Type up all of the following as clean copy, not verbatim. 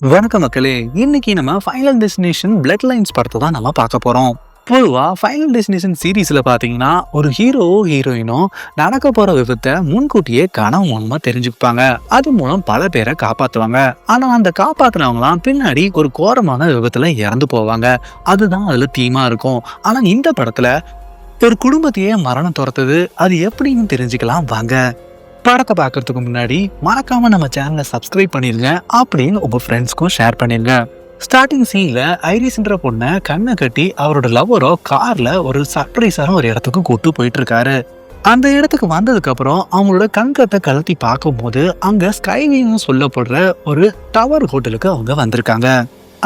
வணக்கம் மக்களே. இன்னைக்கு நம்ம ஃபைனல் டெஸ்டினேஷன் பிளட் லைன்ஸ் படத்தை தான் நம்ம பார்க்க போறோம். பொதுவா ஃபைனல் டெஸ்டினேஷன் சீரீஸ்ல பாத்தீங்கன்னா ஒரு ஹீரோ ஹீரோயினும் நடக்க போற விபத்தை முன்கூட்டியே கனவு மூலமா தெரிஞ்சுப்பாங்க. அது மூலம் பல பேரை காப்பாத்துவாங்க. ஆனா அந்த காப்பாத்துனவங்களாம் பின்னாடி ஒரு கோரமான விபத்துல இறந்து போவாங்க. அதுதான் அதுல தீமா இருக்கும். ஆனா இந்த படத்துல ஒரு குடும்பத்தையே மரணம் துரத்துது. அது எப்படின்னு தெரிஞ்சுக்கலாம் வாங்க. படத்தை பார்க்கறதுக்கு முன்னாடி மறக்காம நம்ம சேனலை சப்ஸ்கிரைப் பண்ணிருங்க. அப்படின்னு உங்க ஃப்ரெண்ட்ஸ்க்கும் ஷேர் பண்ணிருங்க. ஸ்டார்டிங் சீன்ல ஐரிஸ்ன்ற பொண்ணை கண்ணை கட்டி அவரோட லவ்வரோ கார்ல ஒரு சர்ப்ரைஸான ஒரு இடத்துக்கு கூட்டு போயிட்டு இருக்காரு. அந்த இடத்துக்கு வந்ததுக்கு அப்புறம் அவங்களோட கண்கட்டை கழட்டி பார்க்கும்போது அங்க ஸ்கைவின்னு சொல்லப்படுற ஒரு டவர் ஹோட்டலுக்கு அவங்க வந்திருக்காங்க.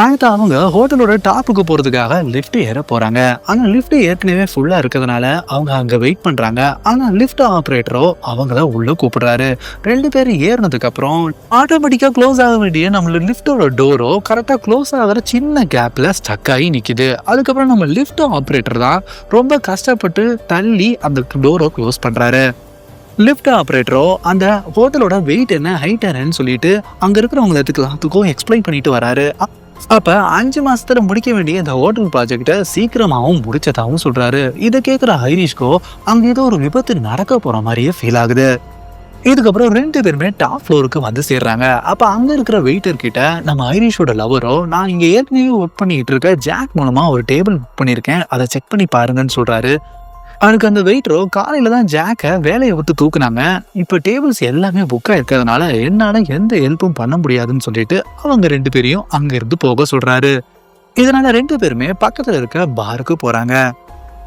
அடுத்து அவங்க ஹோட்டலோட டாப்புக்கு போறதுக்காக லிஃப்ட் ஏற போறாங்க. ஆனா லிஃப்ட் ஏற்கனவே ஃபுல்லா இருக்கிறதுனால அவங்க அங்க வெயிட் பண்றாங்க. ஆனா லிஃப்ட் ஆபரேட்டரோ அவங்கள உள்ள கூப்பிடுறாரு. ரெண்டு பேரும் ஏறினதுக்கு அப்புறம் ஆட்டோமேட்டிக்கா க்ளோஸ் ஆக வேண்டிய நம்மளோட லிஃப்டோட டோரோ கரெக்டா க்ளோஸ் ஆகிற சின்ன கேப்ல ஸ்டக் ஆகி நிக்குது. அதுக்கப்புறம் நம்ம லிஃப்ட் ஆபரேட்டர் தான் ரொம்ப கஷ்டப்பட்டு தள்ளி அந்த டோரை க்ளோஸ் பண்றாரு. லிஃப்ட் ஆபரேட்டரோ அந்த ஹோட்டலோட வெயிட் என்ன ஹைட் என்னன்னு சொல்லிட்டு அங்க இருக்கிறவங்க எல்லாத்துக்கும் எக்ஸ்பிளைன் பண்ணிட்டு வராரு. அப்ப 5 மாசத்துல முடிக்க வேண்டிய இந்த ஹோட்டல் ப்ராஜெக்ட சீக்கிரமாவும் முடிச்சதாகவும் சொல்றாரு. இதை கேட்கிற ஐரிஷ்கோ அங்க ஏதோ ஒரு விபத்து நடக்க போற மாதிரியே ஃபீல் ஆகுது. இதுக்கப்புறம் ரெண்டு பேருமே டாப் ஃப்ளோருக்கு வந்து சேர்றாங்க. அப்ப அங்க இருக்கிற வெயிட்டர் கிட்ட நம்ம ஐரிஷோட லவரோ நான் இங்க ஏற்கனவே ஒர்க் பண்ணிட்டு இருக்க ஜாக் மூலமா ஒரு டேபிள் புக் பண்ணிருக்கேன், அதை செக் பண்ணி பாருங்கன்னு சொல்றாரு. அதுக்கு அந்த வெயிட்டரோ காலையில தான் ஜாக்கை வேலையை விட்டு தூக்குனாங்க, இப்ப டேபிள்ஸ் எல்லாமே புக்கா இருக்கிறதுனால என்னால எந்த ஹெல்ப்பும் பண்ண முடியாதுன்னு சொல்லிட்டு அவங்க ரெண்டு பேரையும் அங்க இருந்து போக சொல்றாரு. இதனால ரெண்டு பேருமே பக்கத்துல இருக்க பாருக்கு போறாங்க.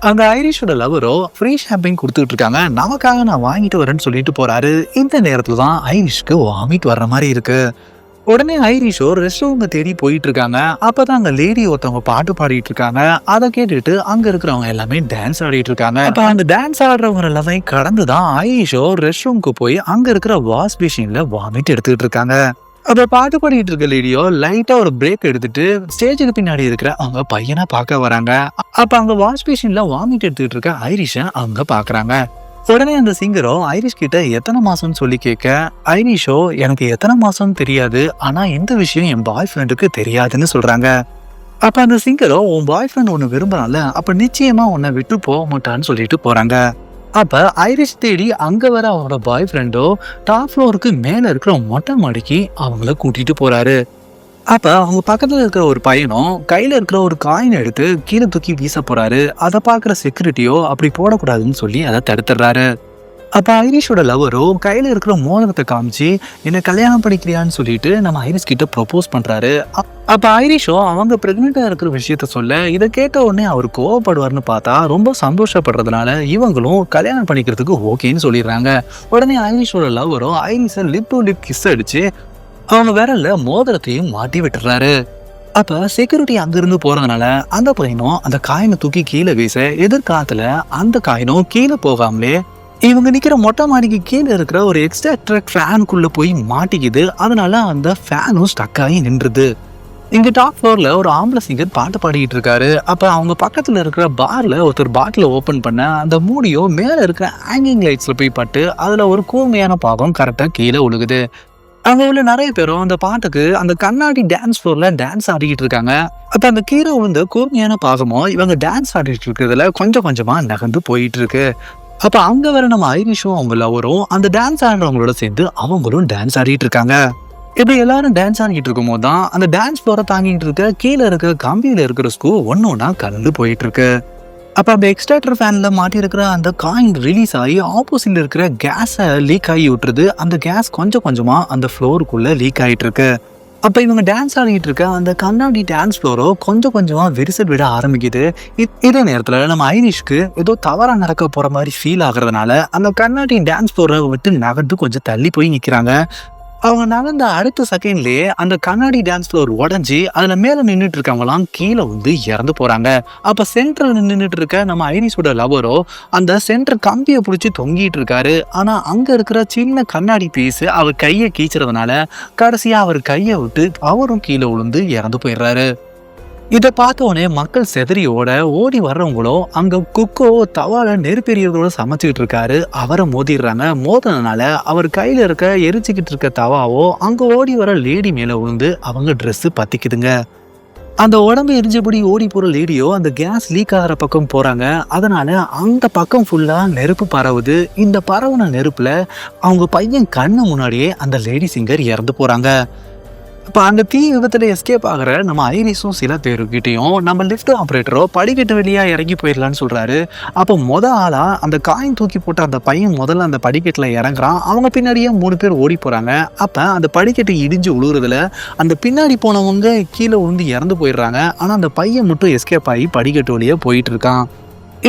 அந்த ஐரிஷோட லவரோ ஃப்ரீ ஷாம்பிங் கொடுத்துட்டு இருக்காங்க, நமக்காக நான் வாங்கிட்டு வரேன்னு சொல்லிட்டு போறாரு. இந்த நேரத்துல தான் ஐரிஷ்க்கு வாமிட் வர்ற மாதிரி இருக்கு. உடனே ஐரிஷோ ரெஸ்ட் ரூம் தேடி போயிட்டு இருக்காங்க. அப்பதான் அங்க லேடி ஒருத்தவங்க பாட்டு பாடிட்டு இருக்காங்க. அதை கேட்டுட்டு அங்க இருக்கிறவங்க எல்லாமே டான்ஸ் ஆடிட்டு இருக்காங்க. அப்ப அந்த டான்ஸ் ஆடுறவங்க எல்லாமே கடந்துதான் ஐரிஷோ ரெஸ்ட் ரூம்க்கு போய் அங்க இருக்கிற வாஷ் மிஷின்ல வாமிட் எடுத்துக்கிட்டு இருக்காங்க. அப்ப பாட்டு பாடிட்டு இருக்க லேடியோ லைட்டா ஒரு பிரேக் எடுத்துட்டு ஸ்டேஜுக்கு பின்னாடி இருக்கிற அவங்க பையனை பார்க்க வராங்க. அப்ப அங்க வாஷ் மிஷின்ல வாமிட் எடுத்துக்கிட்டு இருக்க ஐரிஷ அவங்க பாக்குறாங்க. உடனே அந்த சிங்கரோ ஐரிஷ் கிட்ட எத்தனை மாசம்னு சொல்லி கேட்க, ஐரிஷோ எனக்கு எத்தனை மாசம்னு தெரியாது, ஆனா இந்த விஷயம் என் பாய் ஃப்ரெண்டுக்கு தெரியாதுன்னு சொல்றாங்க. அப்ப அந்த சிங்கரோ உன் பாய் ஃப்ரெண்ட் ஒன்னு விரும்புறான்ல, அப்ப நிச்சயமா உன்னை விட்டு போக மாட்டான்னு சொல்லிட்டு போறாங்க. அப்ப ஐரிஷ் தேடி அங்க வர அவனோட பாய் ஃப்ரெண்டோ டாப் ஃப்ளோருக்கு மேல இருக்கிற மொட்டை மாடிக்கு அவங்கள கூட்டிட்டு போறாரு. அப்ப அவங்க பக்கத்துல இருக்கிற ஒரு பையனும் கையில இருக்கிற ஒரு காயின் எடுத்து கீழே தூக்கி வீச போறாரு. அதை பாக்குற செக்யூரிட்டியோ அப்படி போடக்கூடாதுன்னு சொல்லி அதை தடுத்துடுறாரு. அப்ப ஐரிஷோட லவரோ கையில இருக்கிற மோதிரத்தை காமிச்சு என்ன கல்யாணம் பண்ணிக்கிறியான்னு சொல்லிட்டு நம்ம ஐரிஷ் கிட்ட ப்ரொபோஸ் பண்றாரு. அப்ப ஐரிஷோ அவங்க பிரெக்னெண்டா இருக்கிற விஷயத்த சொல்ல, இதை கேட்ட உடனே அவர் கோவப்படுவார்னு பார்த்தா ரொம்ப சந்தோஷப்படுறதுனால இவங்களும் கல்யாணம் பண்ணிக்கிறதுக்கு ஓகேன்னு சொல்லிடுறாங்க. உடனே ஐரிஷோட லவரோ ஐரிஷை லிப் டு லிப் கிஸ் அடிச்சு அவங்க விரல்ல மோதிரத்தையும் மாட்டி விட்டுறாரு. அப்ப செக்யூரிட்டி அங்கிருந்து போறதுனால அந்த பையனும் அந்த காயினை தூக்கி கீழே வீச எதிர்காலத்துல அந்த காயினும் கீழே போகாமலே இவங்க நிக்கிற மொட்டை மாடிக்கு கீழே இருக்கிற ஒரு எக்ஸ்ட்ரா ஃபேனுக்குள்ள போய் மாட்டிக்குது. அதனால அந்த ஃபேனும் ஸ்டக் ஆகி நின்றுது. இங்க டாப் ஃப்ளோர்ல ஒரு ஆம்பளை சிங்கர் பாட்டு பாடிட்டு இருக்காரு. அப்ப அவங்க பக்கத்துல இருக்கிற பார்ல ஒருத்தர் பாட்டில ஓபன் பண்ண அந்த மூடியோ மேல இருக்கிற ஹேங்கிங் லைட்ஸ்ல போய் பட்டு அதுல ஒரு கூர்மையான பாகம் கரெக்டா கீழே உழுகுது. அங்க உள்ள நிறைய பேரும் அந்த பாட்டுக்கு அந்த கண்ணாடி டான்ஸ் ஃப்ளோர்ல டான்ஸ் ஆடிக்கிட்டு இருக்காங்க. அப்ப அந்த கீழே விழுந்த கூர்மையான பாகமோ இவங்க டான்ஸ் ஆடிட்டு இருக்கிறதுல கொஞ்சம் கொஞ்சமா நகர்ந்து போயிட்டு இருக்கு. அப்ப அங்க வர நம்ம ஐரிஷும் அவங்க லவரும் அந்த டான்ஸ் ஆடுறவங்களோட சேர்ந்து அவங்களும் டான்ஸ் ஆடிட்டு இருக்காங்க. இப்படி எல்லாரும் டான்ஸ் ஆடிக்கிட்டு இருக்கும் போதுதான் அந்த டான்ஸ் ஃப்ளோரை தாங்கிட்டு இருக்க கீழே இருக்க கம்பியில இருக்கிற ஸ்க்ரூ ஒன்னொன்னா கலந்து போயிட்டு இருக்கு. அப்ப அந்த எக்ஸ்ட்ராக்டர் ஃபேன்ல மாட்டி இருக்கிற அந்த காயின் ரிலீஸ் ஆகி ஆப்போசிட்ல இருக்கிற கேஸை லீக் ஆகி விட்டுருது. அந்த கேஸ் கொஞ்சம் கொஞ்சமா அந்த ஃப்ளோருக்குள்ள லீக் ஆகிட்டு இருக்கு. அப்ப இவங்க டான்ஸ் ஆடிட்டு இருக்க அந்த கண்ணாடி டான்ஸ் ஃப்ளோரோ கொஞ்சம் கொஞ்சமா விரிசல் விட ஆரம்பிக்குது. இதே நேரத்துல நம்ம ஐரிஷ்க்கு ஏதோ தவறா நடக்க போற மாதிரி ஃபீல் ஆகுறதுனால அந்த கண்ணாடி டான்ஸ் ஃப்ளோரை விட்டு நகர்ந்து கொஞ்சம் தள்ளி போய் நிக்கிறாங்க. அவங்க நகர்ந்த அடுத்த செகண்ட்லயே அந்த கண்ணாடி டான்ஸ் ஃப்ளோர் உடஞ்சி அதுல மேல நின்றுட்டு இருக்கவங்களாம் கீழே வந்து இறந்து போறாங்க. அப்ப சென்டர்ல நின்றுட்டு இருக்க நம்ம ஐரிஷோட லவரோ அந்த சென்டர் கம்பியை பிடிச்சி தொங்கிட்டு இருக்காரு. ஆனா அங்க இருக்கிற சின்ன கண்ணாடி பீஸ் அவர் கையை கீச்சுறதுனால கடைசியா அவர் கையை விட்டு அவரும் கீழே விழுந்து இறந்து போயிடுறாரு. இதை பார்த்தோன்னே மக்கள் செதறியோட ஓடி வர்றவங்களும் அங்க குக்கோ தவால நெருப்பெரியதோட சமைச்சுக்கிட்டு இருக்காரு. அவரை மோதிடுறாங்க. மோதினால அவர் கையில இருக்க எரிச்சுக்கிட்டு இருக்க தவாவோ அங்க ஓடி வர லேடி மேல விழுந்து அவங்க ட்ரெஸ் பத்திக்குதுங்க. அந்த உடம்பு எரிஞ்சபடி ஓடி போற லேடியோ அந்த கேஸ் லீக் ஆகிற பக்கம் போறாங்க. அதனால அந்த பக்கம் ஃபுல்லா நெருப்பு பரவுது. இந்த பரவுன நெருப்புல அவங்க பையன் கண்ணு முன்னாடியே அந்த லேடி சிங்கர் இறந்து போறாங்க. இப்போ அந்த தீ விபத்துல எஸ்கேப் ஆகிற நம்ம ஐரிஸும் சில பேருக்கிட்டையும் நம்ம லிஃப்ட் ஆப்ரேட்டரோ படிக்கட்டு வழியா இறங்கி போயிடலான்னு சொல்றாரு. அப்போ ஆளா அந்த காயின் தூக்கி போட்ட அந்த பையன் முதல்ல அந்த படிக்கட்டுல இறங்குறான். அவங்க பின்னாடியே 3 பேர் ஓடி போறாங்க. அப்ப அந்த படிக்கட்டு இடிஞ்சு உழுவுறதுல அந்த பின்னாடி போனவங்க கீழே விழுந்து இறந்து போயிடுறாங்க. ஆனா அந்த பையன் மட்டும் எஸ்கேப் ஆகி படிக்கட்டு வழியா போயிட்டு இருக்கான்.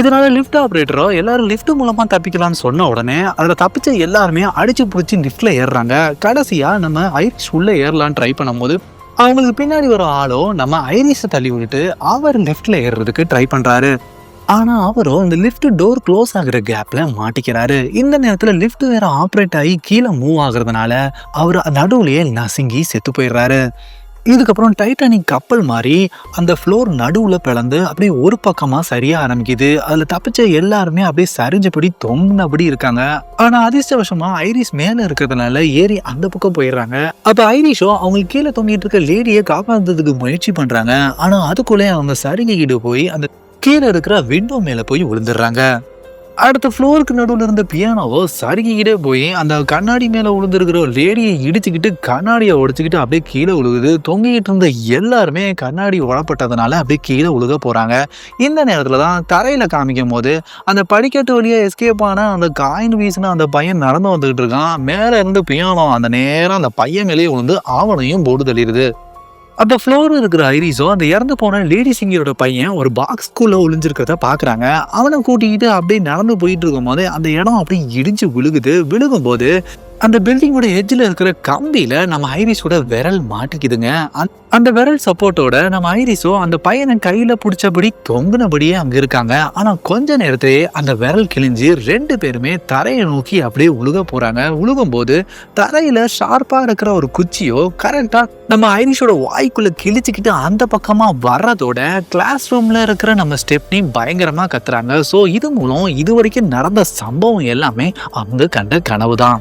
இதனால லிஃப்ட் ஆப்ரேட்டரோ எல்லாரும் லிஃப்ட் மூலமா தப்பிக்கலாம்னு சொன்ன உடனே அதுல தப்பிச்ச எல்லாருமே அடிச்சு பிடிச்சி லிஃப்ட்ல ஏறுறாங்க. கடைசியா நம்ம ஐரிஷ் உள்ள ஏறலான்னு ட்ரை பண்ணும்போது அவங்களுக்கு பின்னாடி ஒரு ஆளோ நம்ம ஐரிஷை தள்ளி விட்டுட்டு அவர் லெஃப்ட்ல ஏறுறதுக்கு ட்ரை பண்றாரு. ஆனா அவரும் இந்த லிஃப்ட் டோர் க்ளோஸ் ஆகுற கேப்ல மாட்டிக்கிறாரு. இந்த நேரத்துல லிஃப்ட் வேற ஆப்ரேட் ஆகி கீழே மூவ் ஆகுறதுனால அவர் நடுவுலயே நசுங்கி செத்து போயிடுறாரு. இதுக்கப்புறம் டைட்டானிக் கப்பல் மாதிரி அந்த ஃப்ளோர் நடுவில் பிளந்து அப்படியே ஒரு பக்கமா சரியா ஆரம்பிக்குது. அதுல தப்பிச்ச எல்லாருமே அப்படியே சரிஞ்சபடி தொங்கினபடி இருக்காங்க. ஆனா அதிர்ஷ்டவசமா ஐரிஷ் மேல இருக்கிறதுனால ஏறி அந்த பக்கம் போயிடுறாங்க. அப்ப ஐரிஷோ அவங்க கீழே தொங்கிட்டு இருக்க லேடியை காப்பாற்றுறதுக்கு முயற்சி பண்றாங்க. ஆனா அதுக்குள்ளே அவங்க சரிங்கிட்டு போய் அந்த கீழே இருக்கிற விண்டோ மேல போய் விழுந்துடுறாங்க. அடுத்த ஃப்ளோருக்கு நடுவில் இருந்த பியானோவோ சருகிக்கிட்டே போய் அந்த கண்ணாடி மேலே விழுந்துருக்கிற லேடியை இடிச்சுக்கிட்டு கண்ணாடியை உடைச்சிக்கிட்டு அப்படியே கீழே விழுகுது. தொங்கிக்கிட்டு இருந்த எல்லாருமே கண்ணாடி உழப்பட்டதுனால அப்படியே கீழே விழுக போகிறாங்க. இந்த நேரத்தில் தான் தரையில் காமிக்கும் போது அந்த படிக்கட்டு வழியாக எஸ்கேப் ஆன அந்த காயின் வீசின அந்த பையன் நடந்து வந்துக்கிட்டு இருக்கான். மேலே இருந்து பியானோ அந்த நேரம் அந்த பையன் மேலேயே விழுந்து அவனையும் போடு தள்ளிடுது. அப்போ ஃப்ளோர் இருக்கிற ஐரிஸோ அந்த இறந்து போன லேடி சிங்கரோட பையன் ஒரு பாக்ஸ்குள்ளே ஒளிஞ்சிருக்கிறத பார்க்குறாங்க. அவனை கூட்டிக்கிட்டு அப்படியே நடந்து போயிட்டு இருக்கும் போது அந்த இடம் அப்படியே இடிஞ்சு விழுகும்போது அந்த பில்டிங்கோட எட்ஜில் இருக்கிற கம்பியில நம்ம ஐரிஸோட விரல் மாட்டிக்குதுங்க. அந்த விரல் சப்போர்ட்டோட நம்ம ஐரிஸோ அந்த பையனை கையில பிடிச்சபடி தொங்குனபடியே அங்க இருக்காங்க. ஆனா கொஞ்ச நேரத்திலே அந்த விரல் கிழிஞ்சு 2 பேருமே தரையை நோக்கி அப்படியே உழுக போறாங்க. உழுகும் போது தரையில ஷார்ப்பா இருக்கிற ஒரு குச்சியோ கரெக்டா நம்ம ஐரிஷோட வாய்க்குள்ள கிழிச்சுக்கிட்டு அந்த பக்கமா வர்றதோட கிளாஸ் ரூம்ல இருக்கிற நம்ம ஸ்டெப்னி பயங்கரமா கத்துறாங்க. ஸோ இது மூலம் இது வரைக்கும் நடந்த சம்பவம் எல்லாமே அவங்க கண்ட கனவு தான்.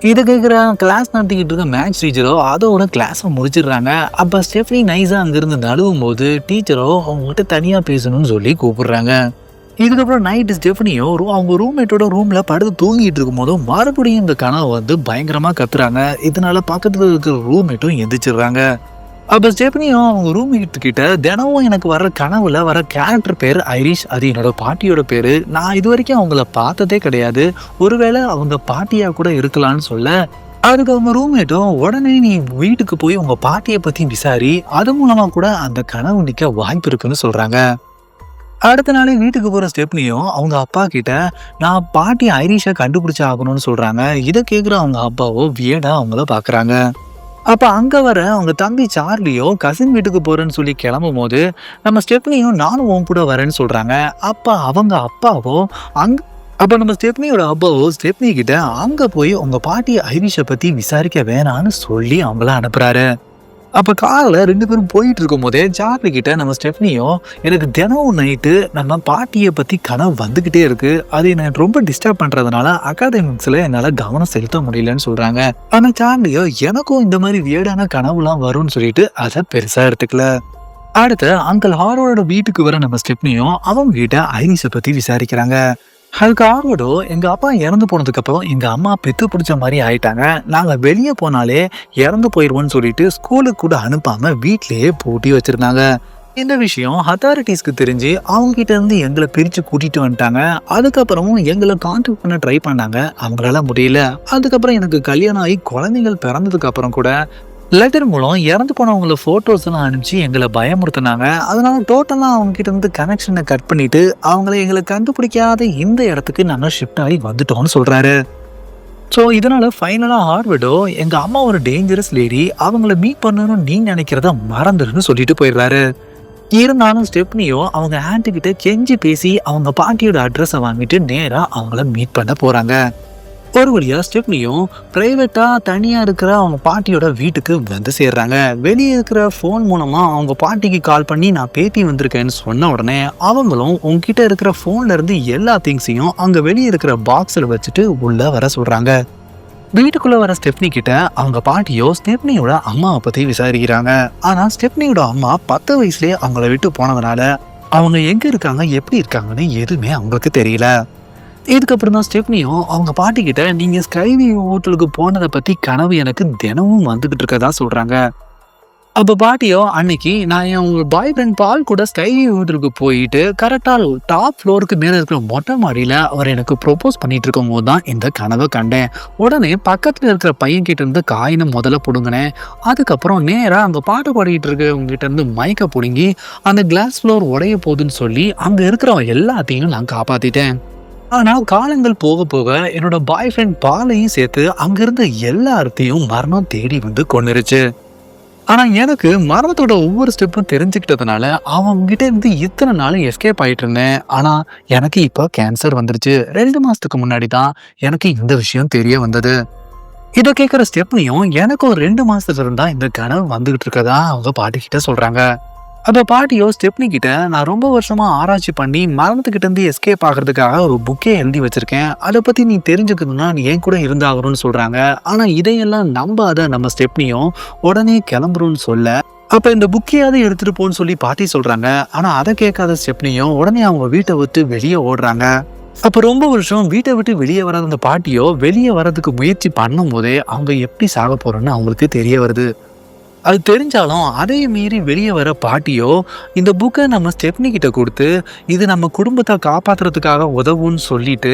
இதை கேட்குற கிளாஸ் நடத்திக்கிட்டு இருக்க மேக்ஸ் டீச்சரோ அதோட கிளாஸை முடிச்சிடுறாங்க. அப்போ ஸ்டெஃப்னி நைஸாக அங்கேருந்து நழுவும் போது டீச்சரோ அவங்ககிட்ட தனியாக பேசணும்னு சொல்லி கூப்பிடுறாங்க. இதுக்கப்புறம் நைட்டு ஸ்டெஃப்னியோ அவங்க ரூம்மேட்டோட ரூமில் படுத்து தூங்கிட்டு இருக்கும் போதும் மறுபடியும் இந்த கனவை வந்து பயங்கரமாக கத்துறாங்க. இதனால பக்கத்தில் இருக்கிற ரூம்மேட்டும் எந்திரிச்சிடுறாங்க. அப்போ ஸ்டெஃப்னியும் அவங்க ரூம்மேட் கிட்ட தினமும் எனக்கு வர கனவுல வர கேரக்டர் பேர் ஐரிஷ், அது என்னோட பாட்டியோட பேரு, நான் இது வரைக்கும் அவங்கள பார்த்ததே கிடையாது, ஒருவேளை அவங்க பாட்டியா கூட இருக்கலாம்னு சொல்ல அதுக்கு அவங்க ரூம்மேட்டும் உடனே நீ வீட்டுக்கு போய் உங்க பாட்டியை பத்தி விசாரி, அது மூலமா கூட அந்த கனவு நிக்க வாய்ப்பு இருக்குன்னு சொல்றாங்க. அடுத்த நாளே வீட்டுக்கு போற ஸ்டெப்னியும் அவங்க அப்பா கிட்ட நான் பாட்டி ஐரிஷை கண்டுபிடிச்ச ஆகணும்னு சொல்றாங்க. இதை கேட்குற அவங்க அப்பாவோ வியடா அவங்கள பாக்குறாங்க. அப்ப அங்க வர அவங்க தம்பி சார்லியோ கசின் வீட்டுக்கு போறேன்னு சொல்லி கிளம்பும் போது நம்ம ஸ்டெப்னியும் நானும் உன் கூட வரேன்னு சொல்றாங்க. அப்ப அவங்க அப்பாவோ நம்ம ஸ்டெப்னியோட அப்பாவோ ஸ்டெப்னி கிட்ட அங்க போய் உங்க பாட்டி ஐரிஷை பத்தி விசாரிக்க வேணான்னு சொல்லி அவங்கள அனுப்புறாரு. அப்ப காலைல 2 பேரும் போயிட்டு இருக்கும் போதே சார்லி கிட்ட நம்ம ஸ்டெஃப்னியோ எனக்கு தினமும் நைட்டு நம்ம பாட்டியை பத்தி கனவு வந்துகிட்டே இருக்கு, அது என்ன ரொம்ப டிஸ்டர்ப் பண்றதுனால அகாடமிக்ஸ்ல என்னால கவனம் செலுத்த முடியலன்னு சொல்றாங்க. ஆனா சார்லியோ எனக்கும் இந்த மாதிரி வியர்டான கனவுலாம் வரும்னு சொல்லிட்டு அதை பெருசா எடுத்துக்கல. அடுத்து அங்கிள் ஹாரோட வீட்டுக்கு வர நம்ம ஸ்டெஃப்னியோ அவங்க கிட்ட ஐரிஷை பத்தி விசாரிக்கிறாங்க. அதுக்கு ஆர்வடோ எங்க அப்பா இறந்து போனதுக்கு அப்புறம் எங்க அம்மா பெத்து பிடிச்ச மாதிரி ஆயிட்டாங்க, நாங்க வெளியே போனாலே இறந்து போயிடுவோம்னு சொல்லிட்டு ஸ்கூலுக்கு கூட அனுப்பாம வீட்லயே பூட்டி வச்சிருந்தாங்க. இந்த விஷயம் அத்தாரிட்டிஸ்க்கு தெரிஞ்சு அவங்க கிட்ட இருந்து எங்களை பிரிச்சு கூட்டிட்டு வந்துட்டாங்க. அதுக்கப்புறமும் எங்களை கான்டாக்ட் பண்ண ட்ரை பண்ணாங்க, அவங்களால முடியல. அதுக்கப்புறம் எனக்கு கல்யாணம் ஆகி குழந்தைகள் பிறந்ததுக்கு அப்புறம் கூட லெட்டர் மூலம் இறந்து போனவங்கள போட்டோஸ் எல்லாம் அனுப்பிச்சு எங்களை பயமுறுத்தினாங்க. அதனால டோட்டலா அவங்க கிட்ட இருந்து கனெக்ஷனை கட் பண்ணிட்டு அவங்கள எங்களை கண்டுபிடிக்காத இந்த இடத்துக்கு நாங்கள் ஷிஃப்ட் ஆகி வந்துட்டோம்னு சொல்றாரு. ஸோ இதனால ஃபைனலா ஹார்வர்டோ எங்க அம்மா ஒரு டேஞ்சரஸ் லேடி, அவங்கள மீட் பண்ணணும்னு நீ நினைக்கிறத மறந்துடுன்னு சொல்லிட்டு போயிடுறாரு. இருந்தாலும் ஸ்டெப்னியோ அவங்க ஆன்ட்டி கிட்ட கெஞ்சி பேசி அவங்க பாட்டியோட அட்ரஸை வாங்கிட்டு நேரா அவங்கள மீட் பண்ண போறாங்க. ஒரு வழியா ஸ்டெப்னியும் பிரைவேட்டா தனியா இருக்கிற அவங்க பாட்டியோட வீட்டுக்கு வந்து சேர்றாங்க. வெளியே இருக்கிற போன் மூலமா அவங்க பாட்டிக்கு கால் பண்ணி நான் பேத்தி வந்திருக்கேன்னு சொன்ன உடனே அவங்களும் உங்ககிட்ட இருக்கிற போன்ல இருந்து எல்லா திங்ஸையும் அங்க வெளியே இருக்கிற பாக்ஸ்ல வச்சுட்டு உள்ள வர சொல்றாங்க. வீட்டுக்குள்ள வர ஸ்டெப்னி கிட்ட அவங்க பாட்டியோ ஸ்டெப்னியோட அம்மாவை பத்தி விசாரிக்கிறாங்க. ஆனா ஸ்டெப்னியோட அம்மா 10 வயசுலயே அவங்கள விட்டு போனதுனால அவங்க எங்க இருக்காங்க எப்படி இருக்காங்கன்னு எதுவுமே அவங்களுக்கு தெரியல. இதுக்கப்புறம் தான் ஸ்டெப்னியும் அவங்க பாட்டி கிட்ட நீங்க ஸ்கைவி ஹோட்டலுக்கு போனதை பத்தி கனவு எனக்கு தினமும் வந்துகிட்டு இருக்கதா சொல்றாங்க. அப்ப பாட்டியோ அன்னைக்கு நான் என் பாய் ஃப்ரெண்ட் பால் கூட ஸ்கைவி ஹோட்டலுக்கு போயிட்டு கரெக்டா டாப் ஃப்ளோருக்கு மேல இருக்கிற மொட்டை மாடியில அவர் எனக்கு ப்ரொபோஸ் பண்ணிட்டு இருக்கும் போது தான் இந்த கனவை கண்டேன். உடனே பக்கத்துல இருக்கிற பையன் கிட்ட இருந்து காயினை முதல்ல புடுங்கினேன். அதுக்கப்புறம் நேரா அங்க பாட்டு பாடிட்டு இருக்கவங்க கிட்ட இருந்து மைக்க புடுங்கி அந்த கிளாஸ் ஃப்ளோர் உடைய போகுதுன்னு சொல்லி அங்க இருக்கிற எல்லாத்தையும் நான் காப்பாத்திட்டேன். ஆனா காலங்கள் போக போக என்னோட பாய் ஃப்ரெண்ட் பாலையும் சேர்த்து அங்கிருந்த எல்லாத்தையும் மரணம் தேடி வந்து கொண்டுருச்சு. ஆனா எனக்கு மரணத்தோட ஒவ்வொரு ஸ்டெப்பும் தெரிஞ்சுக்கிட்டதுனால அவங்க கிட்ட இருந்து இத்தனை நாளும் எஸ்கேப் ஆயிட்டு இருந்தேன். ஆனா எனக்கு இப்போ கேன்சர் வந்துருச்சு. 2 மாசத்துக்கு முன்னாடி தான் எனக்கு இந்த விஷயம் தெரிய வந்தது. இதை கேட்குற ஸ்டெப்னியும் எனக்கு ஒரு 2 மாசத்துல இருந்தா இந்த கனவு வந்துகிட்டு இருக்கதா அவங்க பாட்டி கிட்ட சொல்றாங்க. அப்ப பாட்டியோ ஸ்டெப்னி கிட்ட நான் ரொம்ப வருஷமா ஆராய்ச்சி பண்ணி மரணத்துக்கிட்ட இருந்து எஸ்கேப் ஆகிறதுக்காக ஒரு புக்கே எழுதி வச்சிருக்கேன். அதை பத்தி நீ தெரிஞ்சுக்கணும்னா நீ என் கூட இருந்தாகணும்னு சொல்றாங்க. ஆனா இதையெல்லாம் நம்பாத நம்ம ஸ்டெப்னியும் உடனே கிளம்புறோம்னு சொல்ல அப்ப இந்த புக்கையாவது எடுத்துட்டு போன்னு சொல்லி பாட்டி சொல்றாங்க. ஆனா அதை கேட்காத ஸ்டெப்னியும் உடனே அவங்க வீட்டை விட்டு வெளியே ஓடுறாங்க. அப்ப ரொம்ப வருஷம் வீட்டை விட்டு வெளியே வராத அந்த பாட்டியோ வெளியே வர்றதுக்கு முயற்சி பண்ணும் போதே அவங்க எப்படி சாக போறோன்னு அவங்களுக்கு தெரிய வருது. அது தெரிஞ்சாலும் அதே மீறி வெளியே வர பாட்டியோ இந்த புக்கை நம்ம ஸ்டெப்னி கிட்ட கொடுத்து இது நம்ம குடும்பத்தை காப்பாத்துறதுக்காக உதவுன்னு சொல்லிட்டு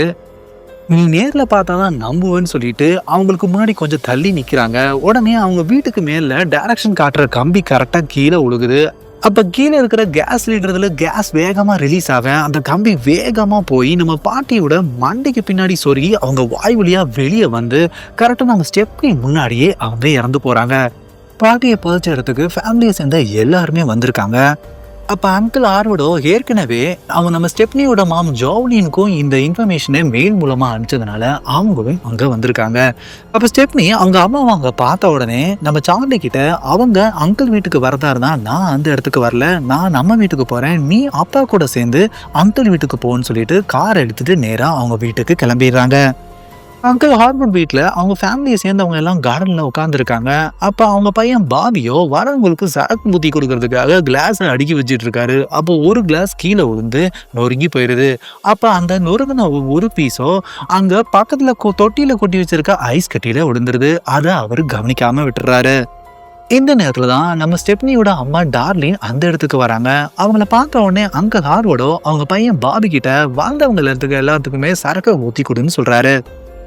நீ நேரில் பார்த்தாதான் நம்புவேன்னு சொல்லிட்டு அவங்களுக்கு முன்னாடி கொஞ்சம் தள்ளி நிற்கிறாங்க. உடனே அவங்க வீட்டுக்கு மேல டைரக்ஷன் காட்டுற கம்பி கரெக்டாக கீழே உழுகுது. அப்போ கீழே இருக்கிற கேஸ் லீடர்ல கேஸ் வேகமாக ரிலீஸ் ஆக அந்த கம்பி வேகமாக போய் நம்ம பாட்டியோட மண்டைக்கு பின்னாடி சொருகி அவங்க வாய் வழியா வெளியே வந்து கரெக்டாக நம்ம ஸ்டெப்னி முன்னாடியே அவங்க இறந்து போறாங்க. பாட்டியை புதைச்ச இடத்துக்கு ஃபேமிலியை சேர்ந்த எல்லாருமே வந்திருக்காங்க. அப்போ அங்கிள் ஆர்வடோ ஏற்கனவே அவங்க நம்ம ஸ்டெப்னியோட மாம் ஜோவ்லினுக்கும் இந்த இன்ஃபர்மேஷனை மெயில் மூலமாக அனுப்பிச்சதுனால அவங்களும் அங்கே வந்திருக்காங்க. அப்போ ஸ்டெப்னி அவங்க அம்மாவை அங்கே பார்த்த உடனே நம்ம சார்லி கிட்ட அவங்க அங்கிள் வீட்டுக்கு வரதா இருந்தா நான் அந்த இடத்துக்கு வரல, நான் நம்ம வீட்டுக்கு போகிறேன், நீ அப்பா கூட சேர்ந்து அங்கிள் வீட்டுக்கு போன்னு சொல்லிட்டு கார் எடுத்துட்டு நேராக அவங்க வீட்டுக்கு கிளம்பிடுறாங்க. அங்கிள் ஹார்வர்ட் வீட்டில் அவங்க ஃபேமிலியை சேர்ந்தவங்க எல்லாம் கார்டனில் உட்காந்துருக்காங்க. அப்போ அவங்க பையன் பாபியோ வரவங்களுக்கு சரக்கு ஊற்றி கொடுக்கறதுக்காக கிளாஸை அடுக்கி வச்சுட்டு இருக்காரு. அப்போ ஒரு கிளாஸ் கீழே விழுந்து நொறுங்கி போயிடுது. அப்போ அந்த நொறுங்கின ஒரு பீஸோ அங்கே பக்கத்தில் தொட்டியில் கொட்டி வச்சிருக்க ஐஸ் கட்டியில் விழுந்துருது. அதை அவர் கவனிக்காமல் விட்டுறாரு. இந்த நேரத்தில் தான் நம்ம ஸ்டெப்னியோட அம்மா டார்லின் அந்த இடத்துக்கு வராங்க. அவங்கள பார்த்த உடனே அங்கிள் ஹார்வர்டோ அவங்க பையன் பாபி கிட்ட வந்தவங்க எல்லாத்துக்குமே சரக்கை ஊற்றி கொடுன்னு சொல்கிறாரு.